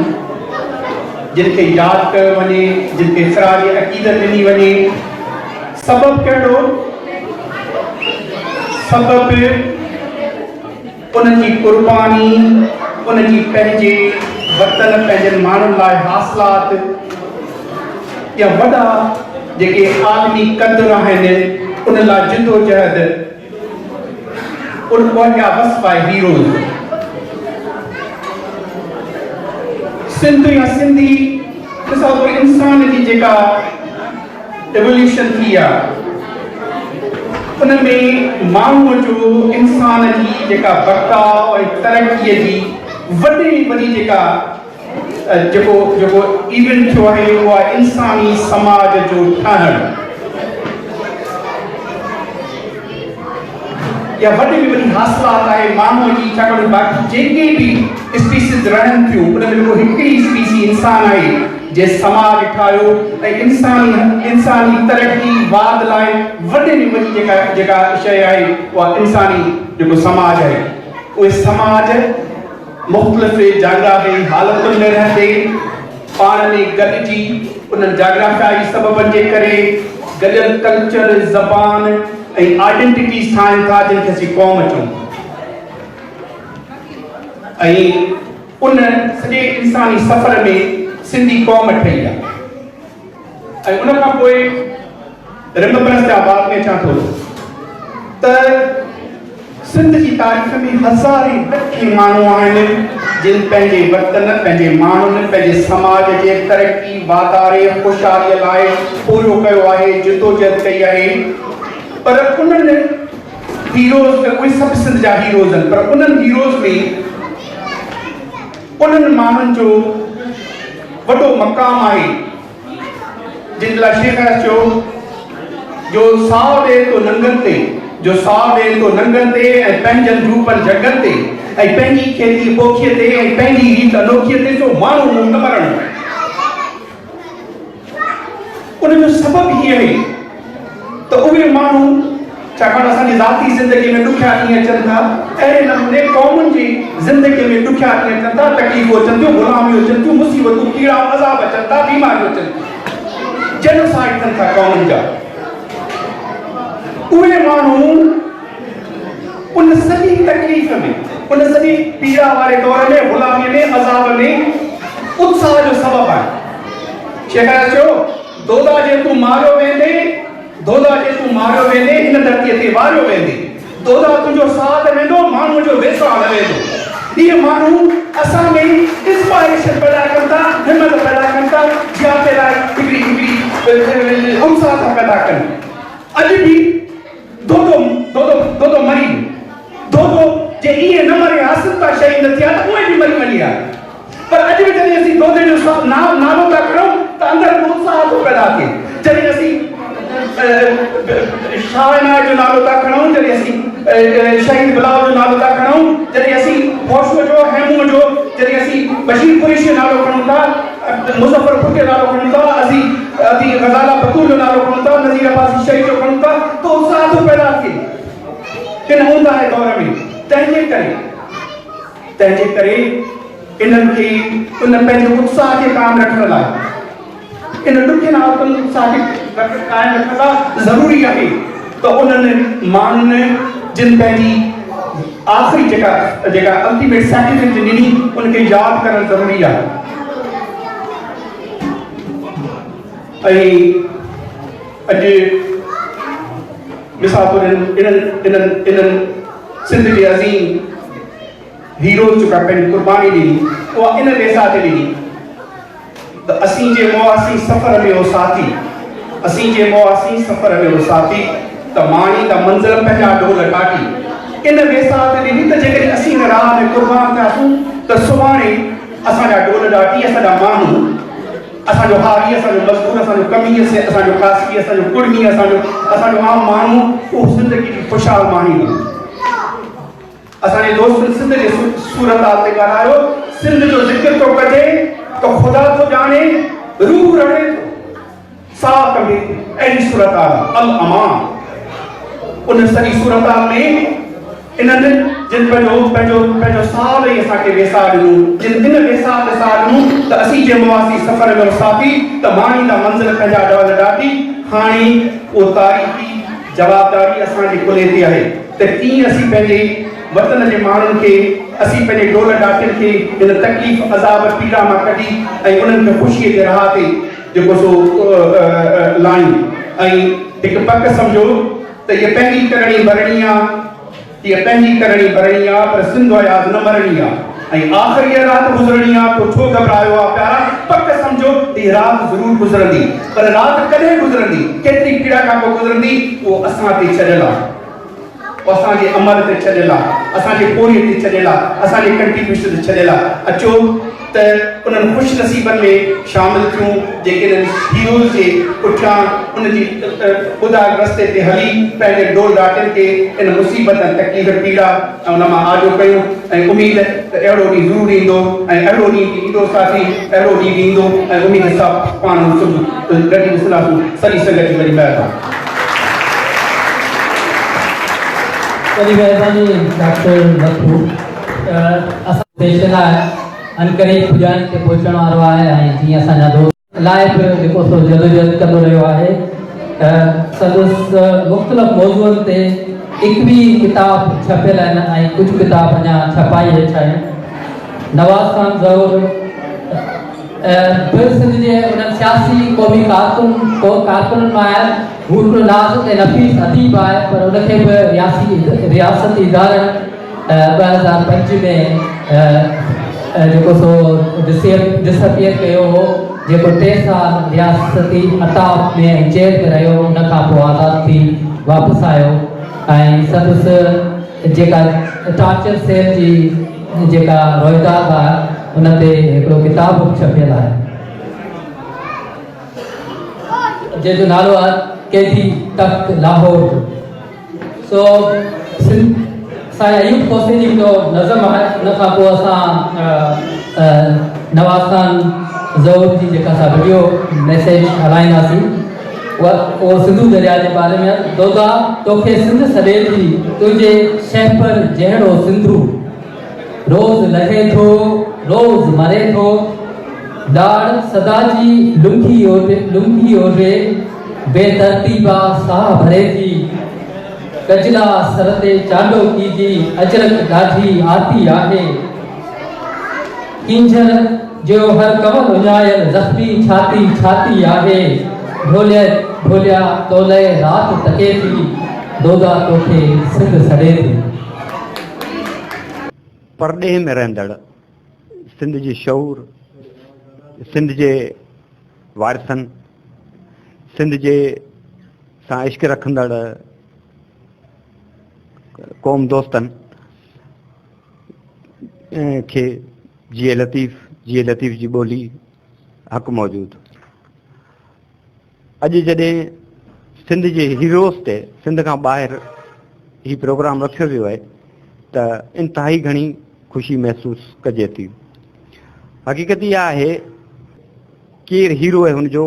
Speaker 5: जिनखे यादि कयो वञे, जिनखे ख़राज अक़ीदत ॾिनी वञे। सबबु कहिड़ो? सबबु उनजी क़ुर्बानी, उनजी पंहिंजे वतन, पंहिंजनि माण्हुनि लाइ हासिलात, या वॾा जेके आदमी क़दुर आहिनि उन लाइ जिदोजहद, उनजा वस्फ़ आहे हीरोज़। सिंध या सिंधी ॾिसो त इंसान जी जेका एवोल्यूशन थी आहे उनमें माण्हूअ जो, इंसान जी जेका बकाउ ऐं तरक़ीअ जी वॾी जेका जेको इवेंट थियो आहे उहा इंसानी समाज जो ठहणु। या वॾे में वॾी हासिलात आहे माण्हूअ जी, छाकाणि बाक़ी जेके बि स्पीसीज़ रहनि थियूं उन में हिकिड़ी स्पीसी इंसान आहे जे समाज ठाहियो ऐं इंसानी तरक़ी वाद लाइ वॾे में वॾी जेका शइ आहे उहा इंसानी जेको समाज आहे। उहे समाज मुख़्तलिफ़ जाग्राफी हालतुनि में रहंदे पाण में गॾिजी उन्हनि जाग्राफियाई सबबनि जे करे गॾियल कल्चर, ज़बान ऐं आइडेंटिटीज़ ठाहिनि था जिनखे असीं क़ौम चऊं। ऐं उन सॼे इंसानी सफ़र में सिंधी क़ौम ठही आहे। ऐं उन खां पोइ रिमेम्बरेंस जा बात में अचां थो त सिंध जी तारीख़ में हज़ारे लखे माण्हू आहिनि जिन पंहिंजे वतन, पंहिंजे माण्हुनि, पंहिंजे समाज जे तरक़ी, वाधारे, ख़ुशहालीअ लाइ पूरो कयो आहे, जिदोजहद कई आहे। पर उन्हनि हीरोज़, उहे सभु सिंध जा हीरोज़ आहिनि, पर उन्हनि हीरोज़ में उन्हनि माण्हुनि जो वॾो मक़ाम आहे जिन लाइ शेखर चयो जो साहु ॾे थो नंगनि ते, जो साहु ॾे थो नंगनि ते ऐं पंहिंजनि रूपनि जॻनि ते ऐं पंहिंजी खेती पोखीअ ते ऐं पंहिंजी रीत अनोखीअ ते जो माण्हू मुंहुं न मरणु। उनजो सबबु हीअ आहे त उहे माण्हू, छाकाणि असांजी ज़ाती ज़िंदगीअ में ॾुखिया ॾींहं अचनि था, अहिड़े नमूने क़ौमुनि जी ज़िंदगीअ में ॾुखिया ॾींहं अचनि था, तकलीफ़ूं अचनि थियूं, ग़ुलामियूं अचनि थियूं, मुसीबतूं, कीड़ा अज़ाब अचनि था, बीमारियूं अचनि थियूं, जेनोसाइड थियनि था क़ौमुनि जा। उहे माण्हू उन सॼी तकलीफ़ में, उन सॼी पीड़ा वारे दौर में, ग़ुलामीअ में, अज़ाब में उत्साह जो सबबु आहे। शेखर चयो दोदा जे तूं मारियो वेंदे, दोदा जे तूं मारियो वेंदे, हिन धरतीअ ते वारियो वेंदे, दोदा तुंहिंजो साथ वेंदो, माण्हूअ जो वेसाह न वेंदो। इहे माण्हू असां में इंस्पायरेशन पैदा कनि था, हिमत पैदा कनि था, जियाते लाइ हिकिड़ी उत्साह था पैदा कनि। अॼु बि दो मरी, दो जे इहे न मरे हासिल था शइ न थिया त उहे बि मरी वञी आहे। पर अॼु बि जॾहिं असीं दोदे जो नालो था खणूं त अंदरि उत्साह थो पैदा थिए। जॾहिं असीं शाहनाज जो नालो था खणूं, जॾहिं असीं शहीद बिलाल जो नालो था खणूं, जॾहिं असीं होशो जो, हैमू जो, जॾहिं असीं बशीर कुरैशी जो नालो खणूं था, मुज़फ़र जो नालो खणूं था, असीं ग़ज़ाला बतूर जो नालो खणूं था, नज़ीर अब्बासी शहीद जो खणूं था, तो उत्साह थो पैदा थिए हिन हूंदा आहे दौर में। तंहिंजे करे इन्हनि खे उन पंहिंजे उत्साह खे क़ाइमु रखण लाइ, इन ॾुखियनि हालतुनि उत्साह खे क़ाइमु रखण लाइ ज़रूरी आहे त उन्हनि माण्हुनि जिन पंहिंजी आख़िरी जेका अल्टीमेट सैक्रिफाइस ॾिनी उनखे यादि करणु ज़रूरी आहे। ऐं अॼु मिसाल तौर इन्हनि सिंध जे अज़ीम हीरोज़ जेका पंहिंजी क़ुर्बानी ॾिनी उहा इन वेसा ते ॾिनी त असीं जे मुआसी सफ़र में हो साथी, असीं जे मुआसी सफ़र में हो साथी त माणी त मंज़िल पंहिंजा ढोल टाटी। इन वेसा ते ॾिनी त जेकॾहिं असीं हिन राह में क़ुर्बान थियासूं त सुभाणे असांजा ढोल टाटी, असांजा माण्हू, असांजो हारी, असांजो मज़दूर, असांजो कमी, असांजो कासकी, असांजो कुर्मी, असांजो आम माण्हू उहो ज़िंदगी जी ख़ुशहाल माणी। असांजे दोस्तनि सिंध जे सूरत हाल ते ॻाल्हायो, सिंध जो ज़िक्र थो कजे त ख़ुदा थो ॼाणे, रूह रहे थो, साह कंदे अहिड़ी सूरत हाल अल अमान। उन सॼी सूरत हाल में इन्हनि जिन पंहिंजो साल ई असांखे वेसा ॾिनो, जिन इन वेसा ते साह ॾिनो त असीं जे मुआसी सफ़र में साथी त माणी त मंज़िल पंहिंजा ढोल ॾाढी। हाणे उहो तारीख़ी जवाबदारी असांजे कुल्हे ते आहे त कीअं असीं पंहिंजे वतन जे माण्हुनि खे, असीं पंहिंजे ढोल ॾाकियुनि खे इन तकलीफ़, अज़ाब, पीड़ा मां कढी ऐं उन्हनि खे ख़ुशीअ जे राह ते जेको सो लायूं। ऐं हिकु पक सम्झो त हीअ पंहिंजी करणी भरणी आहे, हीअ पंहिंजी करणी भरणी आहे, पर सिंध यादि न मरणी आहे ऐं आख़िरी राति गुज़रणी आहे। तो छो घबरायो आहे प्यारा, पक सम्झो हीअ राति ज़रूरु गुज़रंदी, पर राति कॾहिं गुज़रंदी, केतिरी पीड़ा खां पोइ गुज़रंदी, उहो असां ते छॾियल आहे, असांजे अमल ते छॾियल आहे, असांजे पोरीअ ते छॾियल आहे, असांजे कंट्रीब्यूशन ते छॾियल आहे। अचो त उन्हनि ख़ुशि नसीबनि में शामिलु थियूं जेके हीरोज़ जे पुठियां उनजी ॿुधा रस्ते ते हली पंहिंजे डोल डाटनि खे इन मुसीबत ऐं तकलीफ़ पीड़ा ऐं उन मां आजो कयूं ऐं उमेद त अहिड़ो ॾींहुं ज़रूरु ईंदो ऐं अहिड़ो ॾींहुं ईंदो साथी, अहिड़ो ॾींहुं ईंदो ऐं उमेद सां पाण गॾु ॾिसंदासीं सॼी संगत जी वॾी महिरबानी।
Speaker 2: वॾी महिरबानी डॉक्टर लखू। असां देश लाइ अनकरीब पुॼाइण ते पहुचण वारो आहे ऐं जीअं असांजा दोस्त लाइ बि जेको सो जदोजहद कंदो रहियो आहे। संदसि मुख़्तलिफ़ मौज़ूअनि ते 21 किताब छपियल आहिनि ऐं कुझु किताब अञा छपाई हेठि आहिनि। नवाज़ खान ज़रूरु सिंध जे उन्हनि सियासी क़ौमी कारकुननि मां आहे। हू हिकिड़ो नाज़ुक ऐं नफ़ीस अदीब आहे, पर उनखे बि रियासती इदारनि 2005 में जेको सो डिसअपियर कयो हो, जेको 3 साल रियासती अताब में जेल में रहियो, उन खां पोइ आज़ादु थी वापसि आयो ऐं संदसि जेका टार्चर सेल जी जेका रोहिदाद आहे उन ते हिकिड़ो किताब छपियल आहे जंहिंजो नालो आहे कैदी तख्त लाहौर। सो साईं अयूब खोसे जी जो नज़म आहे। उन खां पोइ असां नवाज़ खान ज़रूर जी जेका असां वीडियो मैसेज हलाईंदासीं उहो सिंधु दरिया जे बारे में। दोदा तोखे सिंध सॾे थी, तुंहिंजे शहपर जहिड़ो सिंधु, रोज़ लहे थो रोज़ मरे थो, दाड़ सदा जी लुंगी ओढ़े, बेतरतीबा साह भरे थी, कजला सर ते चांडो कीजी, अजरक ॾाढी आती आहे, किंझर जो हर कमल उञायल ज़ख़्मी छाती छाती आहे, ढोलिया तोले रात तके थी, दोदा तोखे सिंध सड़े थी।
Speaker 6: परॾेह में रहंदड़ सिंध जी शऊर, सिंध जे वारिसनि, सिंध जे सां इश्क रखंदड़ क़ौम दोस्तनि खे जीए लतीफ़ जी ॿोली हक़ मौजूदु। अॼु जॾहिं सिंध जे हीरोज़ ते सिंध खां ॿाहिरि ही प्रोग्राम रखियो वियो आहे त इंतिहाई घणी ख़ुशी महसूसु कजे थी। हक़ीक़त इहा आहे केरु हीरो आहे हुनजो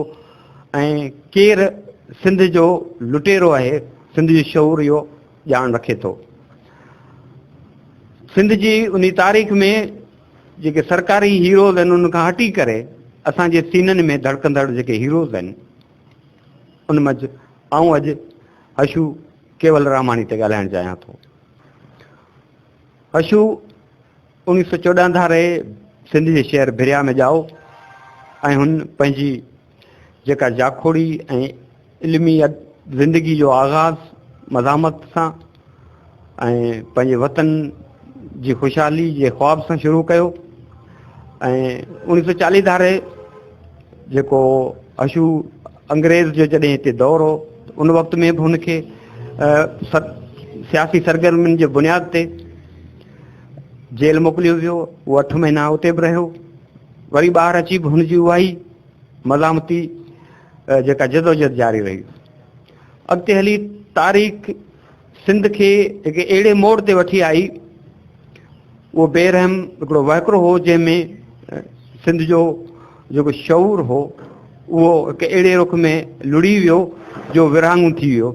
Speaker 6: ऐं केरु सिंध जो लुटेरो आहे, सिंध जी शऊर इहो ॼाण रखे थो। सिंध जी उन तारीख़ में जेके सरकारी हीरोज़ आहिनि उन खां हटी करे असांजे सीननि में धड़कंदड़ जेके हीरोज़ आहिनि उन मंझि आऊं अॼु हशू केवल रामाणी ते ॻाल्हाइणु चाहियां थो। हशू 1914 धारे सिंध जे शहर भिरिया में ॼाओ ऐं हुन पंहिंजी जेका जाखोड़ी ऐं इल्मी ज़िंदगी जो आगाज़ मज़ामत सां ऐं पंहिंजे वतन जी ख़ुशहाली जे ख़्वाब सां शुरू कयो ऐं 1940 धारे जेको हशू अंग्रेज़ जो जॾहिं हिते दौर हो उन वक़्त में बि हुनखे सियासी सरगर्मियुनि जे बुनियाद ते जेल मोकिलियो वियो। उहो 8 महीना उते बि रहियो, वरी ॿाहिरि अची बि हुनजी उहा ई मज़ामती जेका जदोजहद जारी रही। अॻिते हली तारीख़ सिंध खे हिकु अहिड़े मोड़ ते वठी आई, उहो बेरहम हिकिड़ो वहिकिरो हो जंहिंमें सिंध जो जेको शऊर हो उहो हिकु अहिड़े रुख में लुड़ी वियो जो विरहाङो थी वियो।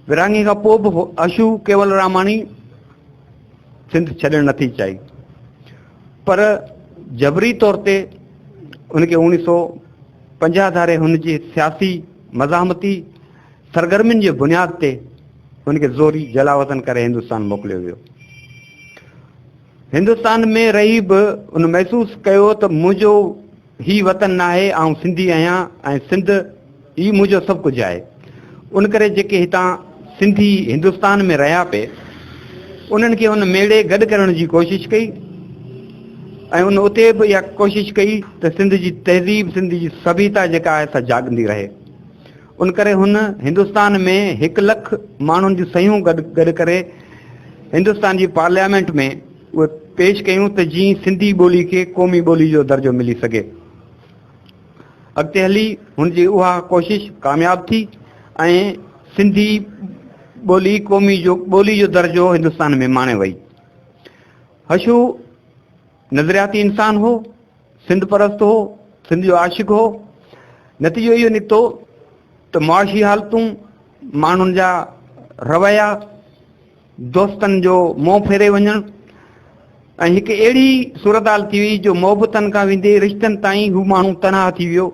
Speaker 6: विरहाङे खां पोइ बि हशू केवल रामाणी सिंध छॾणु नथी चाही, पर जबरी तौर ते उनखे 1950 धारे हुनजी सियासी मज़ामती सरगर्मियुनि जे बुनियाद ते हुनखे ज़ोरी जलावतन करे हिंदुस्तान मोकिलियो वियो। हिंदुस्तान में रही बि उन महसूसु कयो त मुंहिंजो ही वतन न आहे, आउं सिंधी आहियां ऐं सिंध ही मुंहिंजो सभु कुझु आहे। उन करे जेके हितां सिंधी हिंदुस्तान में रहिया पिए उन्हनि खे उन मेड़े गॾु करण जी कोशिशि कई ऐं उन उते बि इहा कोशिशि कई त सिंध जी तहज़ीब, सिंध जी सभ्यता जेका आहे सा जाॻंदी रहे। उन करे हुन हिंदुस्तान में 1 लख माण्हुनि जी सयूं गॾु करे हिंदुस्तान जी पार्लियामेंट में उहे पेश कयूं त जीअं सिंधी ॿोली खे क़ौमी ॿोली जो दर्जो मिली सघे। अॻिते हली हुनजी उहा कोशिश कामयाबु थी ऐं सिंधी ॿोली ॿोली जो दर्जो हिंदुस्तान में माणे वई। हशू नज़रियाती इंसान हो, सिंध परस्त हो, सिंध जो आशिक़ हो। नतीजो इहो निकितो त मुआशी हालतूं, माण्हुनि जा रवैया, दोस्तनि जो मोह फेरे वञणु ऐं हिकु अहिड़ी सूरताल थी वई जो मोहबतनि खां वेंदे रिश्तनि ताईं हू माण्हू तनाह थी वियो।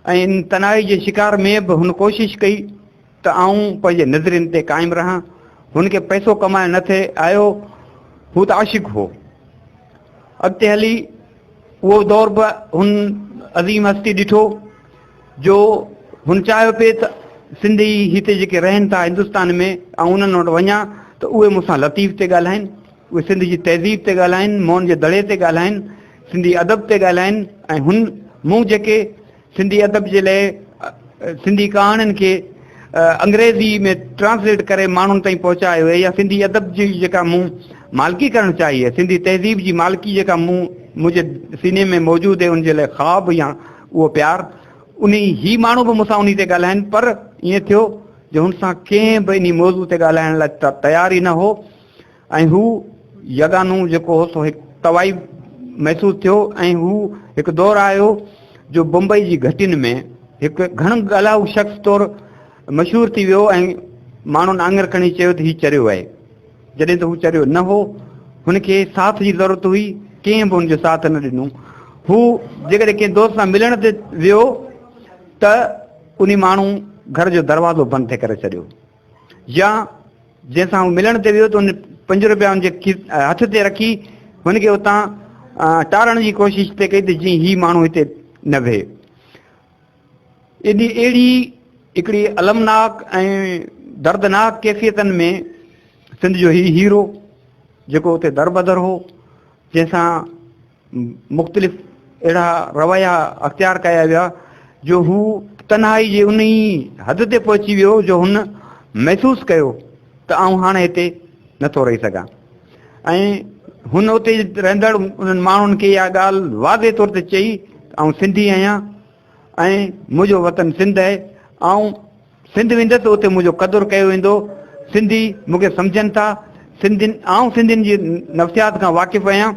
Speaker 6: ऐं इन तनाई जे शिकार में बि हुन कोशिशि कई त आऊं पंहिंजे नज़रियुनि ते क़ाइमु रहां। हुनखे पैसो कमाइण न थिए आयो, हू त आशिक़ हो। अॻिते हली उहो दौर बि हुन अज़ीम हस्ती ॾिठो जो हुन चाहियो पिए त सिंधी हिते जेके रहनि था हिंदुस्तान में ऐं उन्हनि वटि वञा त उहे मूंसां लतीफ़ ते ॻाल्हाइनि, उहे सिंध जी तहज़ीब ते ॻाल्हाइनि, मोहन जे दड़े ते ॻाल्हाइनि, सिंधी अदब ते ॻाल्हाइनि। ऐं मूं जेके सिंधी अदब जे लाइ सिंधी कहाणियुनि खे अंग्रेज़ी में ट्रांसलेट करे माण्हुनि ताईं पहुचायो आहे, या सिंधी अदब जी जेका मूं मालिकी करणु चाही आहे, सिंधी तहज़ीब जी मालिकी जेका मुंहिंजे सीने में मौजूदु आहे, उनजे लाइ ख़्वाबु या उहो प्यारु, ही माण्हू बि मूंसां उन ते ॻाल्हाइनि। पर ईअं थियो जो हुन सां कंहिं बि इन मौज़ू ते ॻाल्हाइण लाइ तयारु ई न हो। ऐं हू यगानू जेको हो सो हिकु तवाई महसूसु थियो। ऐं हू हिकु दौरु आयो जो बम्बई जी घटियुनि में हिकु घणो ॻाल्हाऊ शख़्स तौरु मशहूरु थी वियो ऐं माण्हुनि आङुर खणी चयो त हीउ चरियो आहे। जॾहिं त हू चरियो न हो, हुनखे साथ जी ज़रूरत हुई, कंहिं बि हुनजो साथ न ॾिनो। हू जेकॾहिं कंहिं दोस्त सां मिलण ते वियो त उन माण्हू घर जो दरवाज़ो बंदि थे करे छॾियो, या जंहिंसां हू मिलण ते वियो त उन 5 रुपया हुनजे हथ ते रखी हुनखे उतां टारण जी कोशिशि ते कई त जीअं ही माण्हू हिते न वेहे। अहिड़ी हिकिड़ी अलमनाक ऐं दर्दनाक कैफ़ियतनि में सिंध जो हीरो जेको उते दरबदर हो, जंहिंसां मुख़्तलिफ़ अहिड़ा रवैया अख़्तियार कया विया जो हू तन्हाई जे उन ई हद ते पहुची वियो जो हुन महसूसु कयो त आउं हाणे हिते नथो रही सघां। ऐं हुन उते रहंदड़ उन्हनि माण्हुनि खे इहा ॻाल्हि वाज़े तौर ते चई त आउं सिंधी आहियां ऐं मुंहिंजो वतन सिंध आहे, ऐं सिंध वेंदसि उते मुंहिंजो क़दुरु कयो वेंदो, सिंधी मूंखे सम्झनि था, सिंधियुनि जी नफ़्सियात खां वाक़िफ़ु आहियां,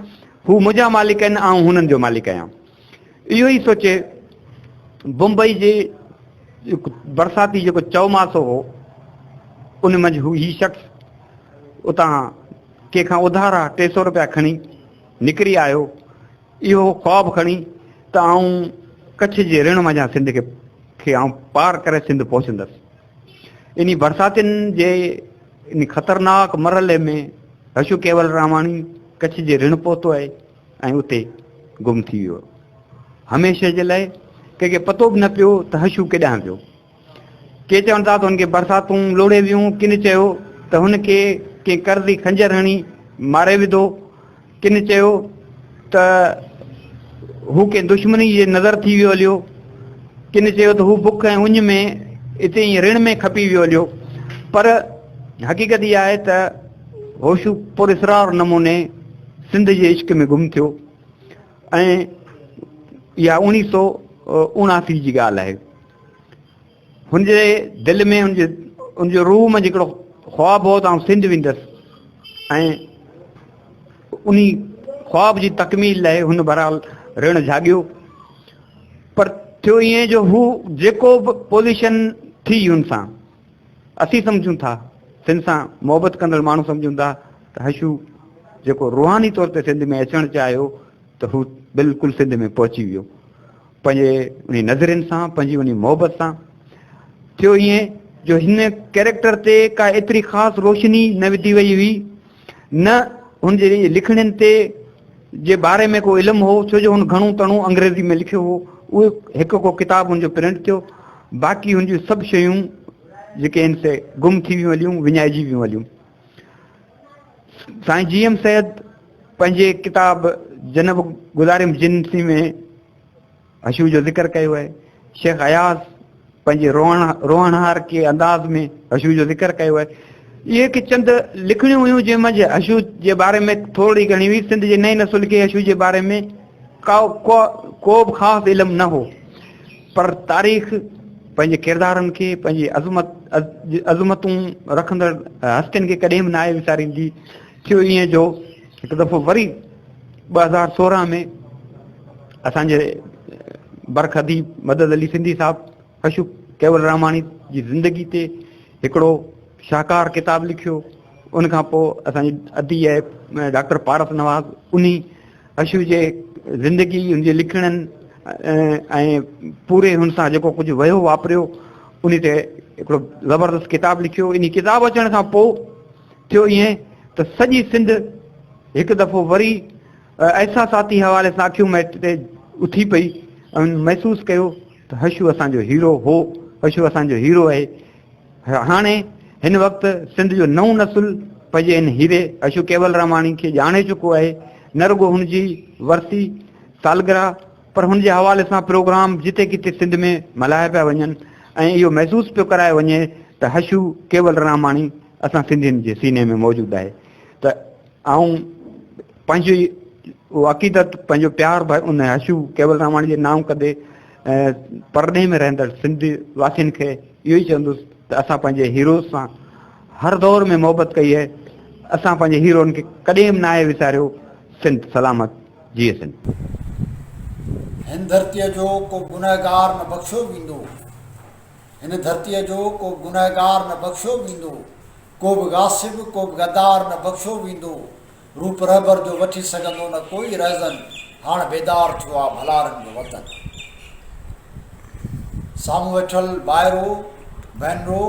Speaker 6: हू मुंहिंजा मालिक आहिनि, आउं हुननि जो मालिक आहियां। इहो ई सोचे मुंबई जे बरसाती जेको चौमासो हो उन मंझि हू ही शख़्स उतां कंहिंखां उधारा 300 रुपया खणी निकिरी आयो, इहो ख़्वाबु खणी त आउं कच्छ जे ऋण मंझां सिंध खे आउं पार करे सिंध पहुचंदसि। इन बरसातियुनि जे इन ख़तरनाक मरहले में हशू केवल रामाणी कच्छ जे ऋण पहुतो आहे ऐं उते गुम थी वियो। हमेशह जे लाइ कंहिंखे पतो बि न पियो त हशू केॾांहुं वियो। के चवनि था त हुनखे बरसातूं लोड़े वियूं, किन चयो त हुनखे कंहिं कर्ज़ी खंजर हणी मारे विधो, किन चयो त हू कंहिं दुश्मनी जे नज़र थी वियो हलियो, किन चयो त हू बुख ऐं उञ में हिते ई ऋण में खपी वियो हलियो। पर हक़ीक़त इहा आहे त होशू पुरस्रार नमूने सिंध जे इश्क में गुम थियो ऐं इहा 1979 जी ॻाल्हि आहे। हुनजे दिलि में हुनजो रूह में हिकिड़ो ख़्वाबु हो त आउं सिंध वेंदसि ऐं उन ख़्वाब जी तकमील लाइ हुन बहरहाल ऋण जाॻियो। पर थियो ईअं जो हू जेको बि पोज़ीशन थी हुन सां, असीं सम्झूं था सिंध सां मोहबत कंदड़ माण्हू सम्झूं था त हशू जेको रूहानी तौर ते सिंध में अचणु चाहियो त हू बिल्कुलु सिंध में पहुची वियो, पंहिंजे उन नज़रियुनि सां, पंहिंजी उन मोहबत सां। थियो ईअं जो हिन कैरेक्टर ते का एतिरी ख़ासि रोशनी न विधी वई हुई, न हुनजे लिखणनि ते जे बारे में को इल्मु हो, छो जो हुन घणो तणो अंग्रेज़ी में लिखियो हो। उहो हिकु को किताबु हुनजो प्रिंट थियो, बाक़ी हुनजूं सभु शयूं जेके आहिनि से गुम थी वियूं हलियूं, विञाइजी वियूं हलियूं। साईं GM सैयद पंहिंजे किताब जनब गुज़ारिम जिन्सी में हशू जो ज़िक्र कयो आहे। शेख अयाज़ पंहिंजे रोहणहार के अंदाज़ में हशू जो ज़िक्र कयो आहे। इहे के चंद लिखणियूं हुयूं जंहिंमें हशू जे बारे में थोरी घणी हुई। सिंध जे नई नसुल खे हशू जे बारे में को बि ख़ासि इल्मु न हो, पर तारीख़ पंहिंजे किरदारनि खे, पंहिंजी अज़मतूं रखंदड़ हस्तियुनि खे कॾहिं बि न आहे विसारींदी। थियो ईअं जो हिकु दफ़ो वरी 2016 में असांजे बरखदी मदद अली सिंधी साहिबु हशू केवल रामाणी जी ज़िंदगी ते हिकिड़ो शाहकार किताबु लिखियो। उन खां पोइ असांजी अदी आहे डॉक्टर पारस नवाज़ उन हशू जे ज़िंदगी, हुनजे लिखणनि ऐं पूरे हुन सां जेको कुझु वियो वापरियो उन ते हिकिड़ो ज़बरदस्त किताबु लिखियो। इन किताबु अचण खां पोइ थियो ईअं त सॼी सिंध हिकु दफ़ो वरी एहसासाती हवाले सां अखियूं मैट ते उथी पई ऐं महसूसु कयो त हशू असांजो हीरो हो, हशू असांजो हीरो आहे। हाणे हिन वक़्तु सिंध जो नओं नसुल पंहिंजे हिन हीरे हशू केवल रामाणी खे ॼाणे चुको आहे। न रुगो हुनजी वरसी सालगिरह, पर हुनजे हवाले सां प्रोग्राम जिते किथे सिंध में मल्हाया पिया वञनि ऐं इहो महसूसु पियो कराए वञे त हशू केवल रामाणी असां सिंधियुनि जे सीने में मौजूदु आहे। त आऊं पंहिंजी उहो अक़ीदत, पंहिंजो प्यारु उन हशू केवल रामाणी जे नाम कंदे परॾे में रहंदड़ सिंधी वासियुनि खे इहो ई चवंदुसि त असां पंहिंजे हीरोज़ सां हर दौर में मोहबत कई आहे। असां पंहिंजे हीरोनि खे कॾहिं बि न आहे विसारियो। सिंध सलामत, जीअ सिंध।
Speaker 7: हिन धरतीअ जो को गुनहगार न बख़्शो वेंदो, हिन धरतीअ जो को गुनहगार न बख़्शो वेंदो, को बि गासिब को बि गद्दार न बख़्शो वेंदो। रूप रहबर जो वठी सघंदो न कोई रहज़न, हाणे बेदार थियो आहे भलारनि जो वतन। साम्हूं वेठल ॿाहिरो भेनरो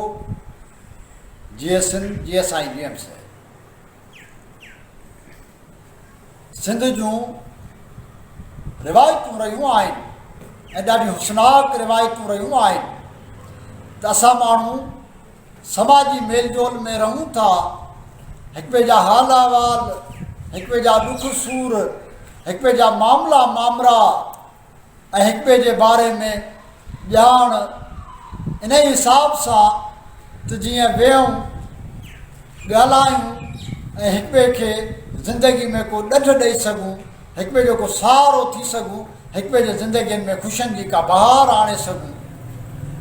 Speaker 7: जीअ सिंध, जीअ साईं जीअं साईं। सिंध जूं रिवायतूं रहियूं आहिनि ऐं ॾाढियूं हुस्नाक रिवायतूं रहियूं आहिनि त असां माण्हू समाजी मेलजोल में रहूं था। हिक ॿिए जा हाल अहवाल, हिक ॿिए जा ॾुख सूर, हिक ॿिए जा मामला मामरा ऐं हिक ॿिए जे बारे में ॼाण इन ई हिसाब सां त जीअं वेहूं ॻाल्हायूं ऐं हिक ॿिए खे ज़िंदगी में को ॾढ ॾेई सघूं, हिक ॿिए जो को सहारो थी सघूं, हिक ॿिए जे ज़िंदगियुनि में ख़ुशियुनि जी का बहार आणे सघूं।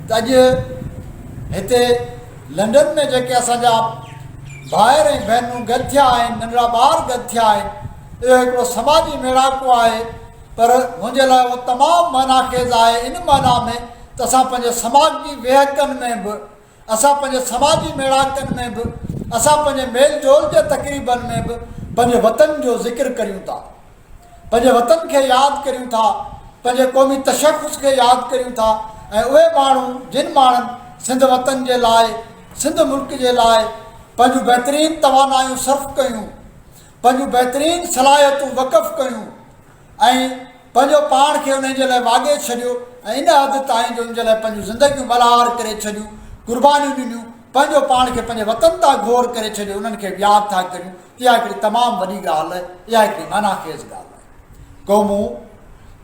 Speaker 7: त अॼु हिते लंडन में जेके असांजा भाइर ऐं भेनरूं गॾु थिया आहिनि, नंढड़ा ॿार गॾु थिया आहिनि, इहो हिकिड़ो समाजी मेड़ाको आहे। पर मुंहिंजे लाइ उहो तमामु मानाखेज़ आहे इन माना में त असां पंहिंजे समाजी वेहकनि में बि, असां पंहिंजे समाजी मेड़ाकनि में बि, असां पंहिंजे मेल जोल जे तक़रीबनि में बि पंहिंजे वतन जो ज़िक्र करियूं था, पंहिंजे वतन खे यादि करियूं था, पंहिंजे क़ौमी तशख़ुस खे यादि करियूं था। ऐं उहे माण्हू जिन माण्हुनि सिंध वतन जे लाइ, सिंध मुल्क जे लाइ पंहिंजूं बहितरीनु तवानायूं सर्फ़ कयूं, पंहिंजूं बहितरीनु सलाहियतूं वक़फ़ कयूं ऐं पंहिंजो पाण खे उन्हनि जे लाइ वाॻे छॾियो ऐं इन हद ताईं जो उन जे लाइ पंहिंजूं ज़िंदगियूं बलार करे छॾियूं, क़ुर्बानियूं ॾिनियूं, पंहिंजो पाण खे पंहिंजे वतन तां घोर करे छॾियो, उन्हनि खे यादि था करियूं। इहा हिकिड़ी तमामु वॾी ॻाल्हि आहे, इहा हिकिड़ी मानाखेज़ ॻाल्हि आहे। क़ौमूं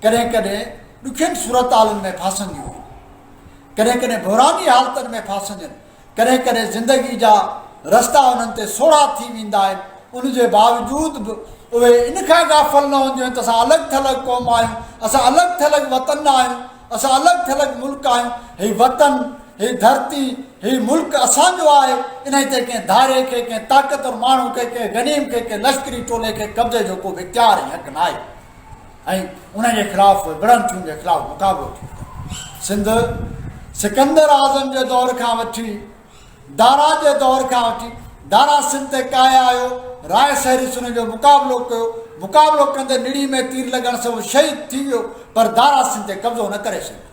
Speaker 7: कॾहिं कॾहिं ॾुखियुनि सूरत हालुनि में फासंदियूं आहिनि, कॾहिं कॾहिं बुरानी हालतुनि में फासंदियूं आहिनि, कॾहिं कॾहिं ज़िंदगी जा रस्ता उन्हनि ते सोढ़ा थी वेंदा आहिनि। उनजे बावजूदि बि उहे इन खां गाफ़िल न हूंदियूं आहिनि त असां अलॻि थलॻि क़ौम आहियूं, असां अलॻि थलॻि वतन आहियूं, असां अलॻि थलॻि मुल्क आहियूं। हीउ वतन, हीउ धरती, हीउ मुल्क असांजो आहे। इन ते कंहिं धारे खे, कंहिं ताक़तवर माण्हू खे, कंहिं गनीम खे, कंहिं लश्करी टोले खे कब्ज़े जो को बि इख्तियार ऐं हक़ न आहे ऐं उनजे ख़िलाफ़ विड़ंथियुनि जे ख़िलाफ़ मुक़ाबिलो थियो। सिंध सिकंदर आज़म जे दौर खां वठी, दारा जे दौर खां वठी, दारा सिंध ते काया आयो, राय सहरिस उन जो मुक़ाबिलो कयो, मुक़ाबिलो कंदे निड़ी में तीर लॻण सां उहो शहीद थी वियो, पर दारा सिंध ते कब्ज़ो न करे सघियो।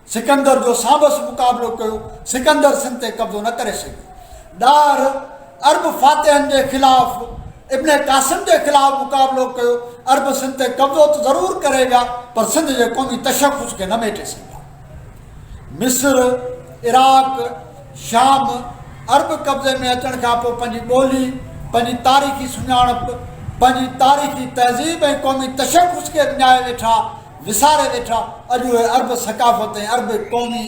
Speaker 7: सिकंदर जो सांबस मुक़ाबिलो कयो, सिकंदर सिंध ते कब्ज़ो न करे सघियो। ॾार अरब फातिहनि जे ख़िलाफ़, इब्न क़ासिम जे ख़िलाफ़ मुक़ाबिलो कयो, अरब सिंध ते कब्ज़ो त ज़रूरु करे विया, पर सिंध जे क़ौमी तशख़ुस खे न मेटे सघिया। मिस्र, इराक, शाम अरब कब्ज़े में अचण खां पोइ पंहिंजी ॿोली, पंहिंजी तारीख़ी सुञाणप, पंहिंजी तारीख़ी तहज़ीब ऐं क़ौमी तशख़ुस खे विञाए वेठा, विसारे वेठा। अॼु उहे अरब सकाफ़त ऐं अरब क़ौमी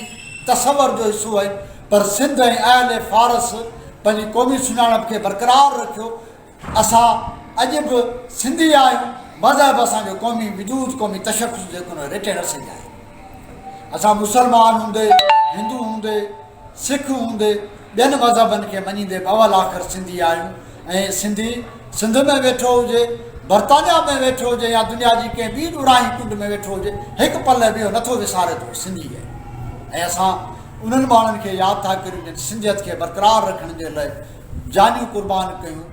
Speaker 7: तसवर जो हिसो आहिनि, पर सिंध ऐं अहल फारस पंहिंजी क़ौमी सुञाणप खे बरक़रार रखियो। असां अॼु बि सिंधी आहियूं, मज़हब असांजो क़ौमी वजूद क़ौमी तशख़ुस जेको न रेटे न सघिया आहियूं। असां मुस्लमान हूंदे, हिंदू हूंदे, सिख हूंदे, ॿियनि मज़हबनि खे मञींदे अवल आख़िर सिंधी आहियूं। ऐं सिंधी सिंध में वेठो हुजे, बर्तानिया में वेठो हुजे या दुनिया जी कंहिं ॿी ॾुराई कुंड में वेठो हुजे, हिकु पल बि नथो विसारे थो सिंधी आहे। ऐं असां उन्हनि माण्हुनि खे यादि था करियूं जिन सिंधियत खे बरक़रार रखण जे लाइ जानियूं क़ुर्बान कयूं।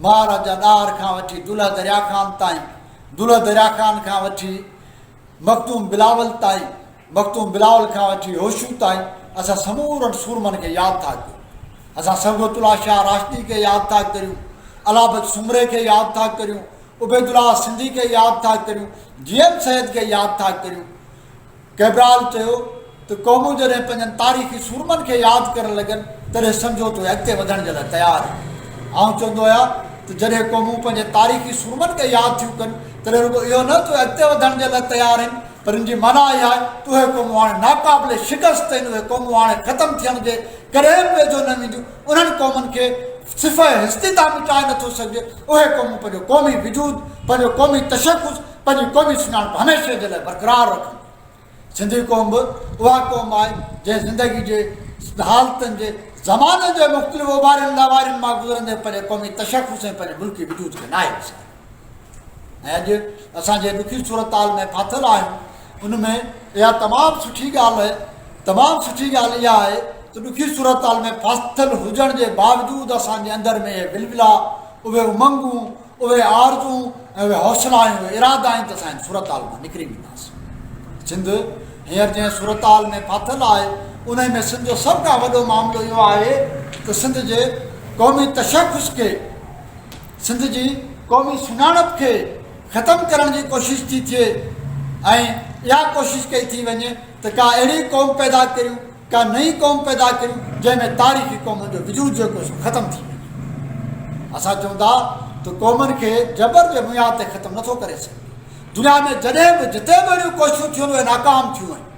Speaker 7: महाराजा ॾार खां वठी दुल्हा दरिया ख़ान ताईं, दुल्हा दरिया ख़ान खां वठी मखदूम बिलावल ताईं, मखदूम बिलावल खां वठी होशू ताईं असां समूरनि सूरमनि खे यादि था कयूं। असां सबगतुल्ला शाह राशिदी खे यादि था करियूं, अलाबत सुमरे खे यादि था करियूं, उबैदुल्ला सिंधी खे यादि था करियूं, जीएम सैद खे यादि था करियूं। कैबराल चयो त क़ौमूं जॾहिं पंहिंजनि तारीख़ी सूरमनि खे यादि करणु लॻनि तॾहिं सम्झो त अॻिते वधण जे लाइ तयारु आहे। आउं चवंदो आहियां त जॾहिं क़ौमूं पंहिंजे तारीख़ी सूरमनि खे यादि थियूं कनि तॾहिं रुॻो इहो न त अॻिते वधण जे लाइ तयारु आहिनि, पर इन जी माना इहा आहे त उहे क़ौमूं हाणे नाक़ाबिले शिकस्त आहिनि, उहे क़ौमूं हाणे ख़तमु थियण जे करे वेझो न वेंदियूं। उन्हनि क़ौमुनि खे सिफ़ हिस्ती तां मिटाए नथो सघिजे। उहे क़ौमूं पंहिंजो क़ौमी वजूद, पंहिंजो क़ौमी तशख़ुस, पंहिंजी क़ौमी सुञाणप हमेशह जे लाइ बरक़रार रखनि। सिंधी क़ौम बि उहा क़ौम आहे जंहिं ज़िंदगी जे हालतुनि जे ज़माने जे मुख़्तलिफ़ उभारियुनि लवारियुनि मां गुज़रंदे पंहिंजे क़ौमी तशख़ुस ऐं पंहिंजे मुल्की वजूद खे नाहे विसारे। ऐं अॼु असांजे ॾुखी सूरताल में फाथल आहियूं, उन में इहा तमामु सुठी ॻाल्हि आहे, तमामु सुठी ॻाल्हि इहा आहे त ॾुखी सूरताल में फाथल हुजण जे बावजूदि असांजे अंदरि में इहे बिलबिला, उहे उमंगूं, उहे आरज़ूं ऐं उहे हौसलायूं, उहे इरादा आहिनि त असां सूरताल मां निकिरी वेंदासीं। सिंध हींअर जंहिं सूरताल में फाथल आहे उन में सिंध जो सभ खां वॾो मामिलो इहो आहे त सिंध जे क़ौमी तशख़ुस खे, सिंध जी क़ौमी सुञाणप खे ख़तमु करण जी कोशिशि थी थिए ऐं इहा कोशिशि कई थी वञे त का अहिड़ी क़ौम पैदा करियूं, का नई क़ौम पैदा करियूं जंहिंमें तारीख़ी क़ौमुनि जो वजूद जेको ख़तमु थी वञे। असां चवंदा त क़ौमुनि खे जबर जे बुनियाद ते ख़तमु नथो करे सघे। दुनिया में जॾहिं बि जिते बि अहिड़ियूं कोशिशूं थियूं आहिनि उहे नाकाम थियूं आहिनि।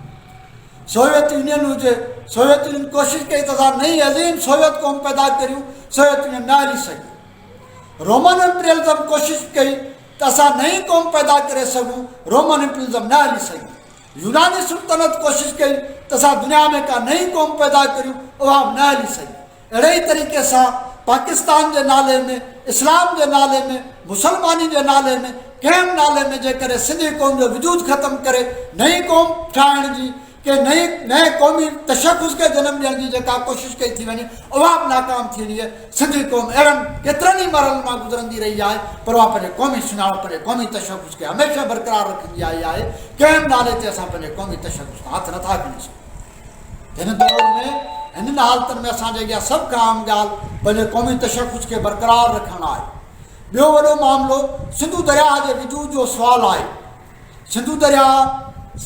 Speaker 7: सोवियत यूनियन हुजे, सोवियत यूनियन कोशिशि कई त असां नई अज़ीम सोवियत क़ौम पैदा करियूं, सोवियत यूनियन न हली सघी। रोमन इम्पीरियलिज़म कोशिशि कई त असां नई क़ौम पैदा करे सघूं, रोमन इम्पीरियलिज़म न हली सघी। यूनानी सुल्तनत कोशिशि कई त असां दुनिया में का नई क़ौम पैदा करियूं, उहा बि न हली सघी। अहिड़े ई तरीक़े सां पाकिस्तान जे नाले में, इस्लाम जे नाले में, मुसलमानी जे नाले में, कंहिं नाले में जेकॾहिं सिंधी क़ौम जो वजूद ख़तमु करे नई क़ौम ठाहिण जी, के नए क़ौमी तशख़ुस खे जनम ॾियण जी जेका कोशिशि कई थी वञे उहा बि नाकाम थी वई आहे। सिंधी क़ौम अहिड़नि केतिरनि ई मरहलनि मां गुज़रंदी रही आहे, पर उहा पंहिंजे क़ौमी सुञाणप, पंहिंजे क़ौमी तशख़ुस खे हमेशह बरक़रार रखंदी आई आहे। कंहिं नाले ते असां पंहिंजे क़ौमी तशख़ुस खां हथु नथा खणी सघूं। हिन दौर में, हिननि हालतुनि में असांजे अॻियां सभु खां आम ॻाल्हि पंहिंजे क़ौमी तशख़ुस खे बरक़रार रखणु आहे। ॿियो वॾो मामिलो सिंधु दरिया जे वजूद जो सुवालु आहे। सिंधु दरिया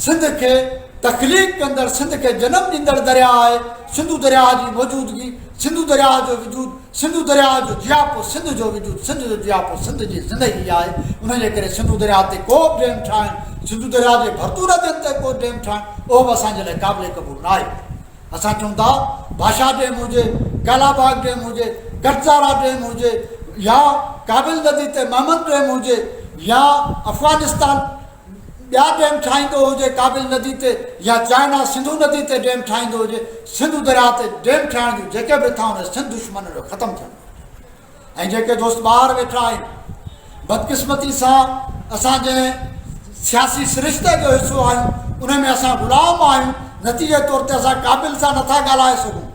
Speaker 7: सिंध खे तख़लीक़ कंदड़, सिंध खे जनम ॾींदड़ दरिया आहे। सिंधु दरिया जी मौजूदगी, सिंधु दरिया जो वजूद, सिंधु दरिया जो जियापो, सिंध जो वजूद, सिंध जो जियापो सिंध जी ज़िंदगी आहे। उनजे करे सिंधु दरिया ते को बि डेम ठाहिण, सिंधु दरिया जे भरतू नदियुनि ते को डेम ठाहिण, उहो बि असांजे लाइ क़ाबिले क़बूल न आहे। असां चऊं था भाषा डेम हुजे, कालाबाग डेम हुजे, कटसारा डेम हुजे, या काबिल नदी ते महमद डेम हुजे, या अफ़गानिस्तान ॿिया डेम ठाहींदो हुजे काबिल नदी ते, या चाइना सिंधु नदी ते डेम ठाहींदो हुजे, सिंधु दरिया ते डेम ठाहिण जूं जेके बि था उन सिंध दुश्मन जो ख़तमु थियणो। ऐं जेके दोस्त ॿाहिरि वेठा आहिनि, बदकिस्मती सां असां जंहिं सियासी सिरिश्ते जो हिसो आहियूं उन में असां ग़ुलाम आहियूं। नतीजे तौर ते असां काबिल सां नथा ॻाल्हाए सघूं,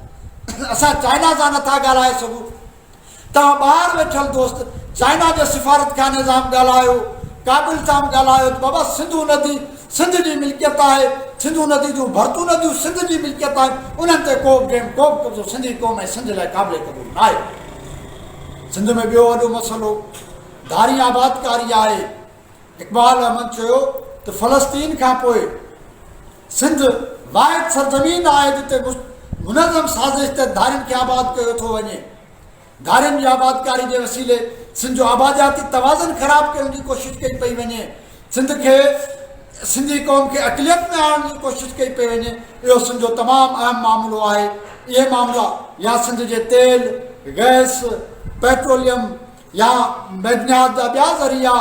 Speaker 7: असां चाइना सां नथा ॻाल्हाए सघूं। तव्हां ॿाहिरि वेठल दोस्त चाइना जे सिफ़ारतखाने सां बि ॻाल्हायो, काबिल सां बि ॻाल्हायो त बाबा सिंधु नदी सिंध जी मिल्कियत आहे, सिंधु नदी जूं भरतू नदियूं सिंध जी मिल्कियत आहे, उन्हनि ते को बि डेम, को बि कब्ज़ो सिंधी क़ौम ऐं सिंध लाइ क़ाबिले क़बूल न आहे। सिंध में ॿियो वॾो मसइलो धारी आबादकारी आहे। इक़बाल अहमद चयो त फ़लस्तीन खां पोइ सिंध वाहिद सरज़मीन आहे जिते मुनज़म साज़िश ते धारियुनि खे आबाद कयो थो वञे। धारियुनि जी आबादकारी जे वसीले सिंध जो आबादियाती तवाज़ुन ख़राबु करण जी कोशिशि कई पई वञे, सिंध खे, सिंधी क़ौम खे अक़लियत में आणण जी कोशिशि कई पई वञे। इहो सिंध जो तमामु अहम मामिलो आहे। इहे मामला या सिंध जे तेल, गैस पेट्रोलियम या मैदनियात जा ॿिया ज़रिया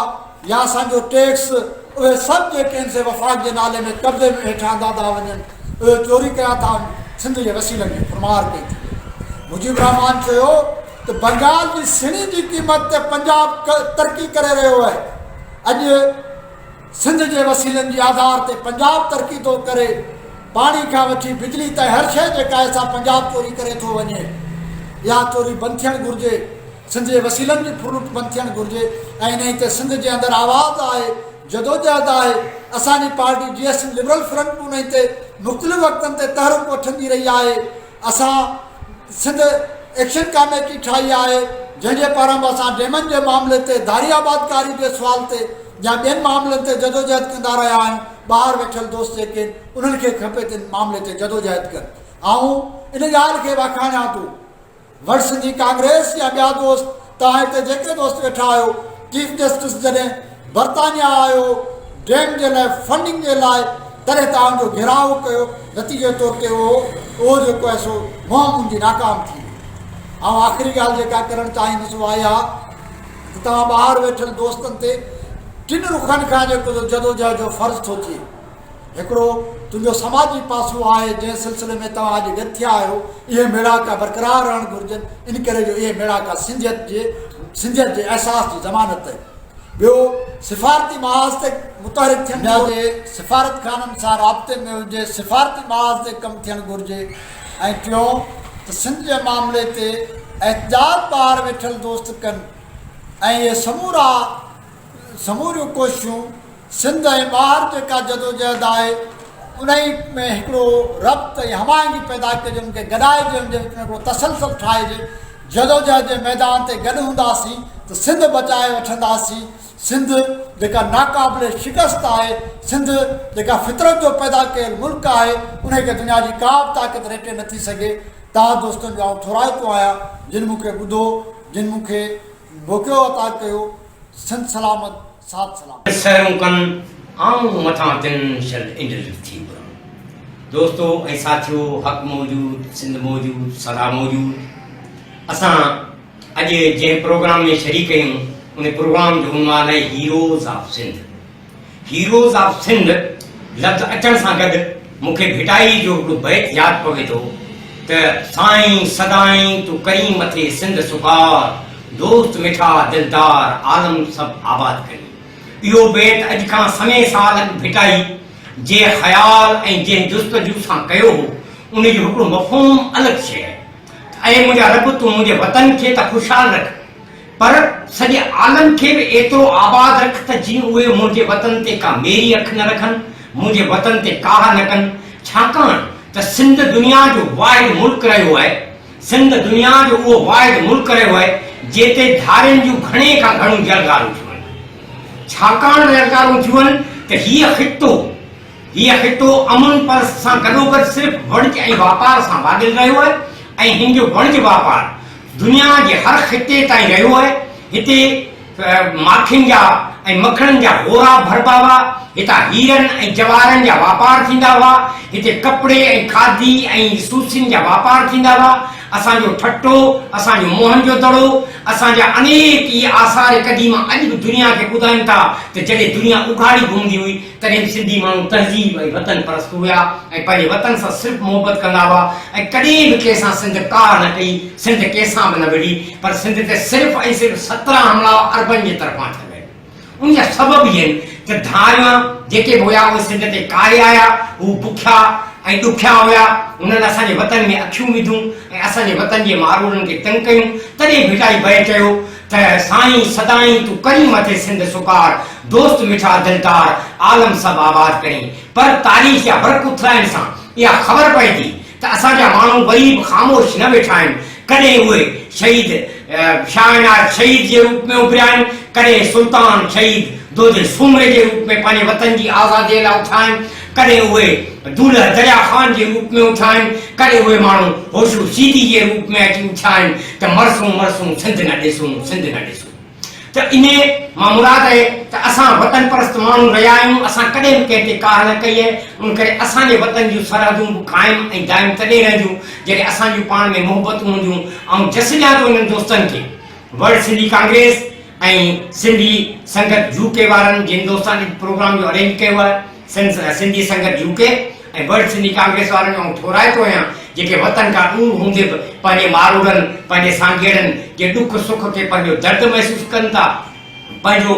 Speaker 7: या असांजो टैक्स उहे सभु जेके आहिनि से वफ़ाक़ जे नाले में कब्ज़े में हेठि आंदा था वञनि उहे चोरी कया था सिंध जे वसीलनि जी फुरमार कई थी। मुजीब रहमान चयो त बंगाल जी सिणी जी क़ीमत ते पंजाब तरक़ी करे रहियो आहे। अॼु सिंध जे वसीलनि जे आधार ते पंजाब तरक़ी थो करे। पाणी खां वठी बिजली ताईं हर शइ जेका आहे सा पंजाब चोरी करे थो वञे। इहा चोरी बंदि थियणु घुरिजे, सिंध जे वसीलनि जी फ्रूट बंदि थियणु घुरिजे। ऐं इन ते सिंध जे अंदरि आवाज़ आहे, जदोजहद आहे। असांजी पार्टी GS लिबरल फ्रंट उन ते मुख़्तलिफ़ वक़्तनि ते तहरीक वठंदी रही आहे। असां सिंध एक्शन कमेटी ठाही आहे जंहिंजे पारां बि असां डेमनि जे मामले ते, धारी आबादकारी जे सुवाल ते या ॿियनि मामलनि ते जदोजहद कंदा रहिया आहियूं। ॿाहिरि वेठल दोस्त जेके उन्हनि खे खपे त मामले ते जदोजहद कनि। ऐं इन ॻाल्हि खे वाखाणियां थो, वर्ल्ड सिंधी कांग्रेस या ॿिया दोस्त, तव्हां हिते जेके दोस्त वेठा आहियो, चीफ जस्टिस जॾहिं बर्तानिया आयो डैम जे लाइ फंडिंग जे लाइ, तॾहिं तव्हांजो घिराव कयो, नतीजे तौर ते उहो जेको आहे सो मुहिम मुंहिंजी नाकाम थी। ऐं आख़िरी ॻाल्हि जेका करणु चाहींदुसि उहा इहा त तव्हां ॿाहिरि वेठल दोस्तनि ते टिनि रुखनि खां जेको जदोजहद जो फ़र्ज़ु थो थिए। हिकिड़ो तुंहिंजो समाजी पासो आहे जंहिं सिलसिले में तव्हां अॼु गॾु थिया आहियो, इहे मेड़ाका बरक़रार रहणु घुरिजनि। इन करे जो इहे मेड़ाका सिंधियत जे अहसास जी ज़मानत आहे। ॿियो सिफ़ारती महाज़ ते मुतहरिक थियणु घुरिजे, सिफ़ारत खाननि सां राब्ते में हुजे, सिफ़ारती महाज़ ते कमु थियणु घुरिजे। ऐं टियों त सिंध जे मामले ते एहतिजाज ॿाहिरि वेठल दोस्त कनि ऐं इहे समूरियूं कोशिशूं सिंध ऐं ॿाहिरि जेका जदोजहद आहे उन में हिकिड़ो रब्त ऐं हमायंगी पैदा कजे, उनखे गॾाइजे, उनजे विच में हिकिड़ो तसलसल ठाहिजे। जदोजहद जे मैदान ते गॾु हूंदासीं त सिंध बचाए वठंदासीं। सिंध जेका नाक़ाबिले शिकस्त आहे, सिंध जेका फितरत जो पैदा कयल मुल्क आहे, उनखे दुनिया जी का बि ताक़त रेटे नथी सघे। तव्हां दोस्तनि जो आउं थोराइतो आहियां जिन मूंखे ॿुधो, जिन मूंखे मौक़ो अता कयो। सिंध सलामत, साथ सलामत।
Speaker 8: सहरूं कनि आऊं मथां तिन शल इंडल थी दोस्तों ऐं साथियों, हक़ मौजूद, सिंध मौजूद, सदा मौजूद। असां अॼु जंहिं प्रोग्राम में शरीक आहियूं उन प्रोग्राम जो उनवान आहे heroes of Sindh. Heroes of Sindh लफ़्ज़ अचण सां गॾु मूंखे भिटाई जो हिकिड़ो बैत यादि पवे थो त साईं सदाईं तूं करी मथे सिंध सुकार, दोस्त मिठा दिलदार आलम सभु आबाद करी। इहो बैत अॼु खां समय साल अॻु भिटाई जे ख़्याल ऐं जंहिं जुस्तजू सां कयो हो उन जो हिकिड़ो मफ़हूम अलॻि शइ आहे। ऐं मुंहिंजा रब तूं मुंहिंजे वतन खे त ख़ुशहाल रख, पर सॼे आलम खे बि एतिरो आबाद रख त जीअं उहे मुंहिंजे वतन ते का मेरी अखि न रखनि, मुंहिंजे वतन ते काह न कनि। छाकाणि त सिंध दुनिया जो वाहिद मुल्क रहियो आहे। सिंध दुनिया जो उहो वाहिद मुल्क रहियो आहे जिते धारियुनि जूं घणे खां घणियूं जलगारूं थियूं आहिनि। छाकाणि जलगारूं थियूं आहिनि त हीअ ख़ितो अमन पर सां गॾोगॾु सिर्फ़ु वणिज ऐं वापार सां वाॻियल रहियो आहे ऐं हिन जो वणिज वापार दुनिया जे हर ख़िते ताईं रहियो आहे। हिते माखियुनि जा ऐं मखणनि जा ॻोरा भरबा हुआ, हितां हीरनि ऐं जवाहरनि जा वापार थींदा हुआ, हिते कपिड़े ऐं खादी ऐं सूसियुनि जा वापार थींदा हुआ। असांजो ठट्टो, असांजो मोहन जो दड़ो, असांजा अनेक इहे आसार क़दीमा अॼु बि दुनिया खे ॿुधाइनि था त जॾहिं दुनिया उघाड़ी घुमंदी हुई तॾहिं सिंधी माण्हू तहज़ीब ऐं वतन परस्त हुआ ऐं पंहिंजे वतन सां सिर्फ़ु मोहबत कंदा हुआ ऐं कॾहिं बि कंहिंसां सिंध कार न कई, सिंध कंहिंसां बि न विढ़ी। पर सिंध ते सिर्फ़ु ऐं सिर्फ़ु 17 हमला अरबनि जे तरफ़ां थिया आहिनि। उन जा सबब इहे आहिनि त धारिया जेके बि हुया उहे सिंध ते कारे आया, हू बुखिया ऐं ॾुखिया हुया। उन्हनि असांजे वतन में अखियूं विधियूं ऐं असांजे वतन जे मारूड़नि खे तंग कयूं। तॾहिं भिटाई भए चयो त साईं सदाईं तूं करी मथे सिंध सुकार, दोस्त मिठा दिलदार आलम सभु आबाद करी। पर तारीख़ जा वर्क उथराइण सां इहा ख़बर पए थी त असांजा माण्हू वरी बि ख़ामोश न वेठा आहिनि। कॾहिं उहे शहीद शाहनाज शहीद जे रूप में उभरिया आहिनि, कॾहिं सुल्तान शहीद दोजे सूमरे जे रूप में पंहिंजे वतन जी आज़ादीअ लाइ उथिया आहिनि, कॾहिं उहे दूल्हा दरिया ख़ान जे रूप में उथिया आहिनि, कॾहिं उहे माण्हू होशू सीदी जे रूप में अची उथिया आहिनि त मरसूं सिंध न ॾिसूं, सिंध न ॾिसूं। त इन मां मुराद आहे त असां वतन परस्त माण्हू रहिया आहियूं, असां कॾहिं बि कंहिं ते कार न कई आहे। उन करे असांजे वतन जूं सरहदूं बि क़ाइमु ऐं दाइमु तॾहिं रहंदियूं जॾहिं असांजूं पाण में मोहबतूं हूंदियूं। ऐं जस ॾियां थो इन्हनि दोस्तनि खे, वर्ल्ड सिंधी कांग्रेस ऐं सिंधी संगत यूके वारनि जिन दोस्तनि प्रोग्राम जो अरेंज कयो आहे, सिंधी संगत यूके ऐं वर्ल्ड सिंधी कांग्रेस वारनि जो ठोराए थो आहियां, जेके वतन खां दूर हूंदे बि पंहिंजे मारूड़नि पंहिंजे साॻिड़नि जे ॾुख सुख खे पंहिंजो दर्द महसूसु कनि था, पंहिंजो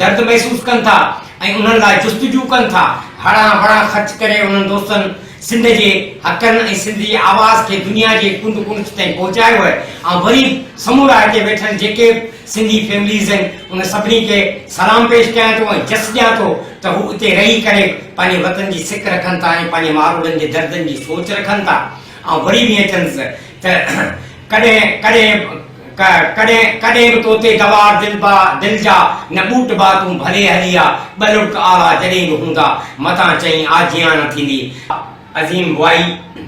Speaker 8: दर्द महसूसु कनि था ऐं उन्हनि लाइ जुस्तजू कनि था। हड़ा वड़ा ख़र्च करे उन्हनि दोस्तनि सिंध जे हक़नि ऐं सिंध जी आवाज़ खे दुनिया जे कुंड कुंड ताईं पहुचायो आहे। ऐं वरी समूरा हिते वेठल जेके सिंधी फैमिलीज़ आहिनि उन सभिनी खे सलाम पेश कयां थो ऐं जस ॾियां थो त हू उते रही करे पंहिंजे वतन जी सिक रखनि था ऐं पंहिंजे मारूड़नि जे दर्दनि जी सोच रखनि था। ऐं वरी बि अचनि त कॾहिं बि तोते दवार दिल जा न बूट बा तूं भले हली आ, ॿ लुक आला जॾहिं बि हूंदा मथां चई आजियां न थींदी। अज़ीम बुआई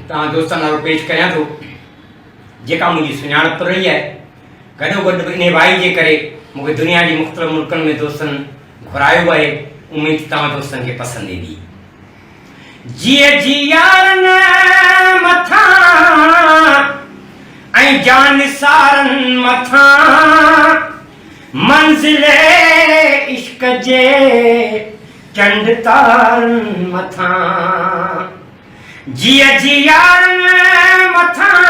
Speaker 8: तव्हां दोस्तनि नालो पेश कयां थो, जेका मुंहिंजी सुञाणप रही आहे। गॾोगॾु इन भाई जे करे मूंखे दुनिया जी मुख़्तलिफ़ मुल्कनि में दोस्तनि घुरायो आहे। उमेद तव्हां दोस्तनि खे पसंदि ईंदी। जीअ जी यारनि मथां ऐं जान सारनि मथां मंज़िले इश्क जे चंड तारनि मथां, जीअ जी यारनि मथां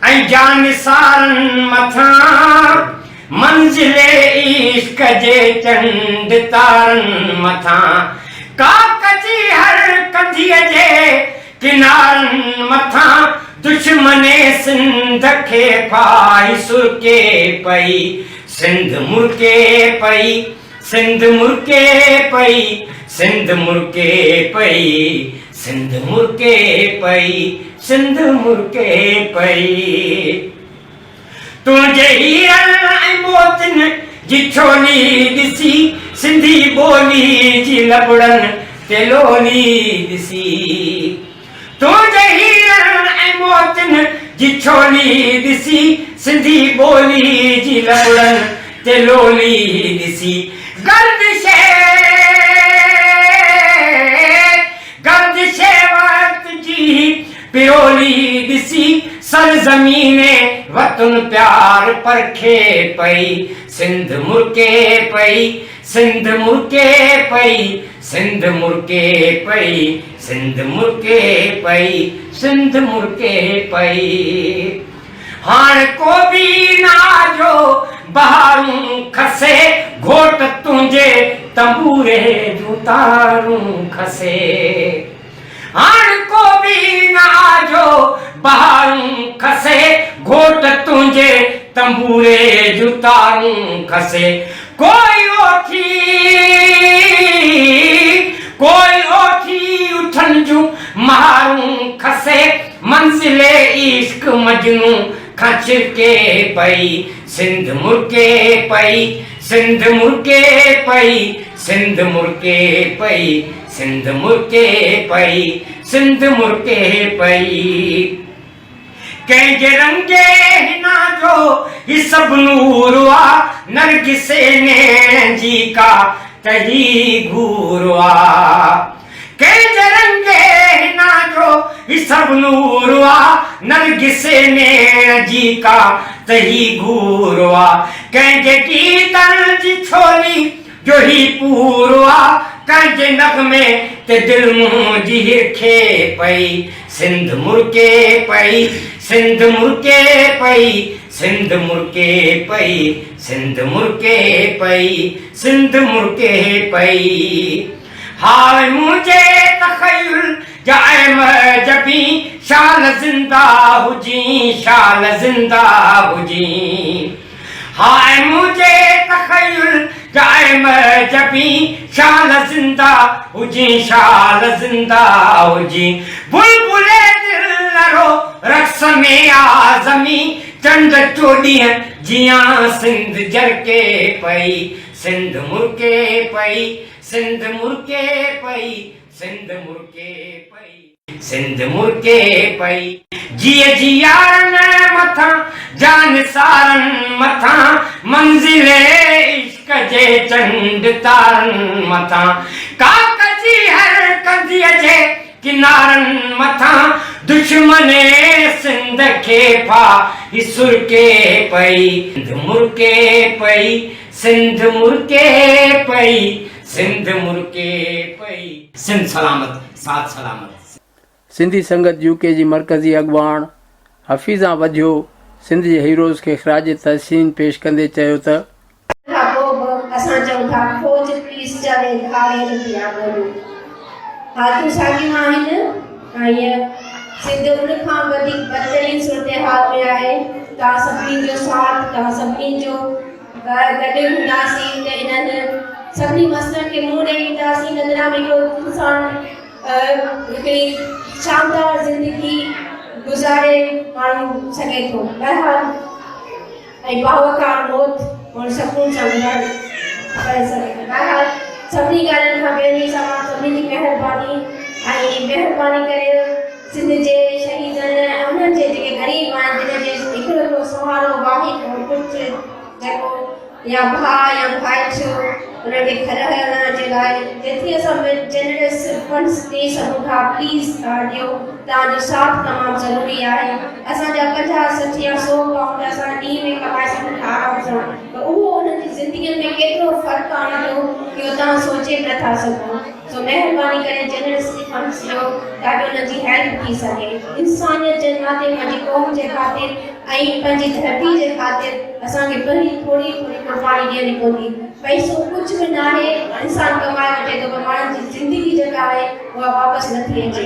Speaker 8: ऐं जान सारनि मथां मंज़िले इश्क जे चंड तारनि मथां, काक जी हर कंधीअ जे किनारनि मथां दुश्मने सिंध खे फाही सुरके पई, सिंध मुर्के पई, सिंध मुर्के पई, सिंध मुर्के पई, सिंध मुर्के पई, सिंध मुर्के पई। तुंहिंजे हीरनि ऐं मोतियुनि जी छोली ॾिसी सिंधी ॿोली जी लबड़नि ते लोली ॾिसी, तुंहिंजे हीरनि ऐं मोतियुनि जी छोली ॾिसी सिंधी ॿोली जी लबड़नि ते लोली ॾिसी, गर्दिशे वक़्त जी पिरोली ॾिसी सरज़मीने वतन प्यार परखे पई, सिंध मुर्के पई, सिंध मुर्के पई, सिंध मुर्के पई, सिंध मुर्के पई, सिंध मुर्के पई। हाणे को बि नाजो बहारूं खसे घोट तुंहिंजे तंबूरे जूं तारूं खसे, हाणे को बि नाजो बहारूं खसे घोट तुंहिंजे तंबूरे जूं तारूं खसे, कोई ओठी उठनि जूं महारूं खसे मंज़िले इश्क मजनू खां छिरके पई, सिंध मुर्के पई, सिंध मुर्के पई, सिंध मुर्के पई, सिंध मुर्के पई, सिंध मुर्के पई। कंहिंजे रंगे हिना जो ही सभु नूर आ, नरगिसे नैण जी का तही घूर आ, कंहिंजे रंगे हिना जो ही सभु नूर आ, नरगिसे नैण जी का तही घूर आ, कंहिंजे गीतनि जी छोली जो ही पूरो आ, कंहिंजे नग़मे ते दिल मुंहिंजी हिरखे पई, सिंध मुर्के पई, सिंध मुर्के पई, सिंध मुर्के पई, सिंध मुर्के पई, सिंध मुर्के पई। हाय मुझे तख़य्युल जाए मजबी शाल जिंदा हुजी, शाल जिंदा हुजी, हाय मुझे तख़य्युल जाए मजबी शाल जिंदा हुजी, शाल जिंदा हुजी, बुलबुले दिल नरो रक्स में आज़मी चंड चोॾीह जियां सिंध जरके पई, सिंध मुर्के पई, सिंध मुर्के पई, सिंध मुर्के पई, सिंध मुर्के पई। जीअ जी यारनि मथां मथा जान सारन मथा मंजिले इश्क जे चंड तारन मथा काकजी हर कंदी जे किनारन मथा दुश्मने सिंध के फा हिसुर के पई सिंध मुर्के पई सिंध मुर्के पई सिंध मुर्के पई सिंध सलामत साथ सलामत।
Speaker 1: सिंधी संगत यूके जी मरकज़ी अॻुवाण हफ़ीज़ा वधियो सिंध जे हीरोज़ खे ख़राज तहसीन पेश कंदे चयो त
Speaker 4: असां चऊं था खोज पीस चवे धारे रुपिया गॾु हाथियूं साॻियूं आहिनि ऐं सिंध उन खां वधीक बदतरीन सूरत में आहे। तव्हां सभिनी जो साथ तव्हां सभिनी जो गॾु हूंदासीं त इन्हनि सभिनी मसइलनि खे मुंहुं ॾेई ईंदासीं। नंढड़ा में हिकिड़ो इंसानु हिकिड़ी शानदार ज़िंदगी गुज़ारे माण्हू सघे थो। बहरहाल ऐं बावकार मौत और सुकून सां गुज़ारे करे सघे थो। बहरहाल सभिनी ॻाल्हियुनि खां पहिरीं तव्हां सभिनी जी महिरबानी करे सिंध जे शहीदनि ऐं उन्हनि जे जेके ग़रीब आहिनि जिन जे हिकिड़ो सहारो वाहिद और कुझु जेको या भाउ या भाइचो उनखे घर हलण जे लाइ जेतिरी असां जेनरस फंड्स ॾेई सघूं था प्लीज़ ॾियो। तव्हांजो साथ तमामु ज़रूरी आहे। असांजा 50-60 या 100 पाउंड असां ॾींहं में कमाए सघूं था आराम सां, त उहो उन्हनि जी ज़िंदगीअ में केतिरो फ़र्क़ु आणींदो इहो तव्हां सोचे नथा सघो। सो महिरबानी करे जेनरसिटी फंड्स ॾियो ताकी उन्हनि जी हेल्प थी सघे। इंसानियत जे नाते पंहिंजी क़ौम जे ख़ातिर ऐं पंहिंजी धरती जे ख़ातिर असांखे पहिरीं थोरी कुर्बानी ॾियणी पवंदी। पैसो कुझु बि न आहे, इंसानु कमाए वठे थो पर माण्हुनि जी ज़िंदगी जेका आहे उहा वापसि नथी अचे।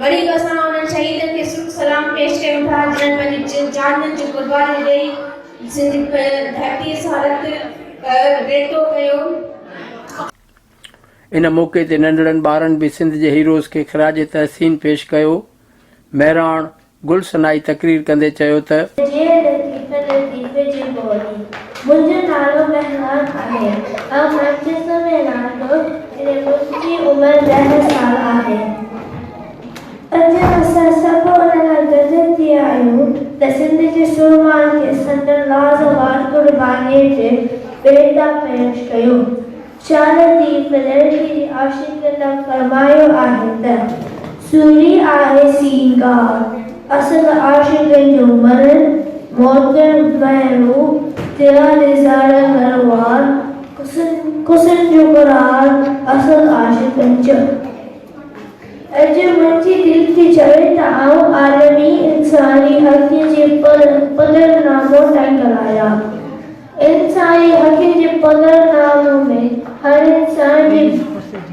Speaker 4: वरी बि असां उन्हनि शहीदनि खे सुख सलाम पेश कयूं था जिन्हनि पंहिंजी जाननि जी कुर्बानी ॾेई सिंधी धरतीअ सां रत रेतो कयो।
Speaker 1: इन मौक़े ते नंढड़नि ॿारनि बि सिंध जे हीरोज़ खे ख़राज तहसीन पेश कयो। महिराण गुलसनाई तकरीर कंदे चयो त
Speaker 9: मुंहिंजो नालो महिरान आहे ऐं मैनचेस्टर में रहंदो ऐं मुंहिंजी उमिरि 10 साल आहे। अॼु असां सभु उन लाइ गॾु थी आहियूं त सिंध जे सूरमानि खे संदन लाज़वाब क़ुर्बानीअ जे बेदा पेश कयो। शारदी फिडेलिटी जी आशिक़नि फरमायो आहे त सूरी आहे सींगार असल आशिक़नि जो मरण मोहतरम महबूब तेरा निज़ारा करवार कुसन जो करार असल आशिक़नि जो। अॼु मुंहिंजी दिलि थी चवे त आउं आलमी इंसानी हक़ जे पदरनामो टांगल आहियां। इंसानी हक़ जे पदरनामो में हर इंसान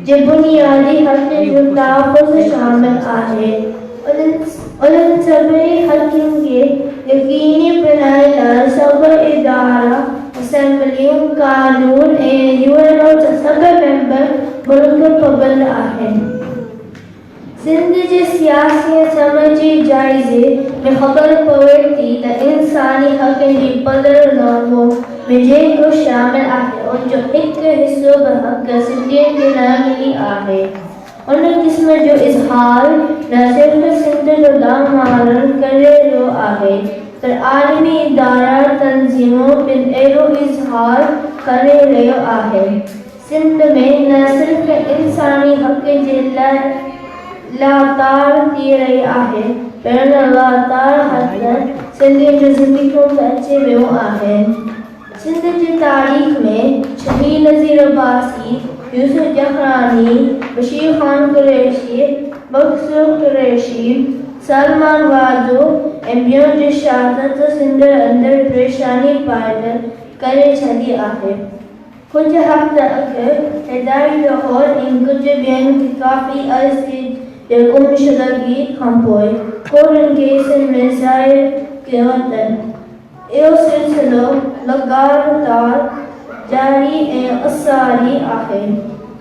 Speaker 9: जे बुनियादी हक़ जो तहफ़्फ़ुज़ शामिल आहे। उन्हनि सभई हक़नि खे यकीनी बणाइण लाइ सभु इदारा असेंबलियूं कानून ऐं यूएनओ जा सभु मेंबर मुल्क पाबंद आहिनि। सिंध जे सियासी ऐं समाजी जाइज़े में ख़बर पवे थी त इंसानी हक़नि जी पदरनामो में जेको शामिल आहे उन जो हिकु हिसो बि हक़ सिंधियुनि खे न मिली आहे। उन क़िस्म जो इज़हार न सिर्फ़ु सिंध जो दामारन करे रहियो आहे पर आलमी इदारा तंज़ीमूं पिणु अहिड़ो इज़हार करे रहियो आहे। सिंध में न सिर्फ़ु इंसानी हक़ जे लाइ लगातार थी रही आहे पर लगातार हद सिंधियुनि जो ज़िंदगियूं में अची वियो आहे। सिंध जी तारीख़ में शहीद नज़ीर अब्बासी, यूसुफ जहरानी, बशीर खान कुरैशी, मकसूद कुरैशी, सलमान वादो ऐं ॿियुनि जी शहादत सिंध अंदरि परेशानी पैदा करे छॾी आहे। कुझु हफ़्ता अॻु हिदायत लाहौर ऐं कुझु ॿियनि काफ़ी अर्से जे गुमशुदगी खां पोइ कोर्टनि केसनि में ज़ाहिर कयो त इहो सिलसिलो लगातार जारी ऐं असारी आहे।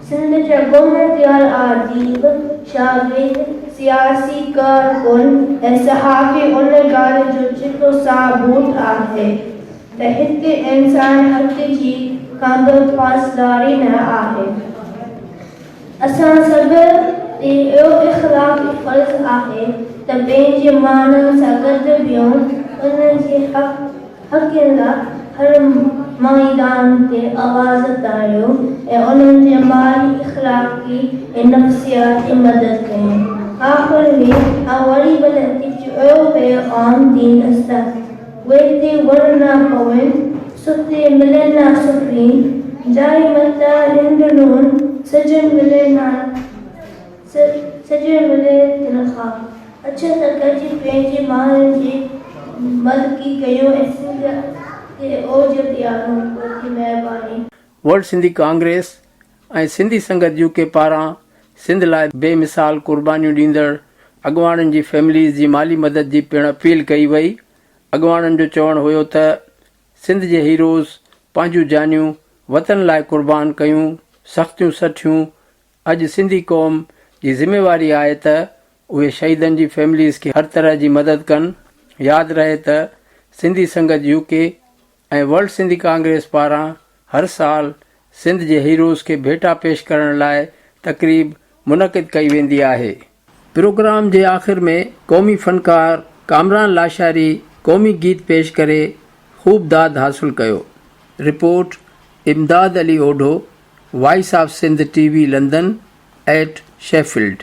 Speaker 9: सिंध जा गुम थियल अदीब, शागिर्द, सियासी कारकुन ऐं सहाफ़ी उन ॻाल्हि जो चिटो साबूत आहे त हिते इंसान हक़ जी का बि पासदारी न आहे। असां सभु इहो इख़्लाक़ी फ़र्ज़ आहे त पंहिंजे माण्हुनि सां गॾु ॿियूं उनजे हक़नि लाइ हर मैदान ते आवाज़ उथारियो ऐं उन्हनि जे माली इख़लाक़ी ऐं नफ़्सियाती मदद कयूं। आख़िर में वरी विनती चयो पियो आम दीन अस्ता वेते वण न पवनि सुते मिले न सुप्रीम जाई मता रिंदनून सजन मिले न सजन मिले तनख़्वाह अच्छा त गॾिजी पंहिंजे माण्हुनि जी मदद कयूं ऐं सिंध के ओज ॾियारूं वॾी महिरबानी।
Speaker 1: वर्ल्ड सिंधी कांग्रेस ऐं सिंधी संगत यूके पारां सिंध लाइ बेमिसाल क़ुर्बानियूं ॾींदड़ अॻुवाणनि जी फैमिलीज़ जी माली मदद जी पिणु अपील कई वई। अॻुवाणनि जो चवणु हुयो त सिंध जे हीरोज़ पंहिंजूं जानियूं वतन लाइ क़ुर्बान कयूं, सख़्तियूं सठियूं। अॼु सिंधी क़ौम जी ज़िम्मेवारी आहे त उहे शहीदनि जी फैमिलीज़ खे हर तरह जी मदद कनि। यादि रहे त सिंधी संगत यूके ऐं वर्ल्ड सिंधी कांग्रेस पारां हर साल सिंध जे हीरोज़ खे भेटा पेश करण लाइ तक़रीब मुनक़िद कई वेंदी आहे। प्रोग्राम जे आख़िर में क़ौमी फ़नकार कामरान लाशारी क़ौमी गीत पेश करे ख़ूब दाद हासिल कयो। Report Imdad Ali Odho, voice of Sindh TV London at Sheffield.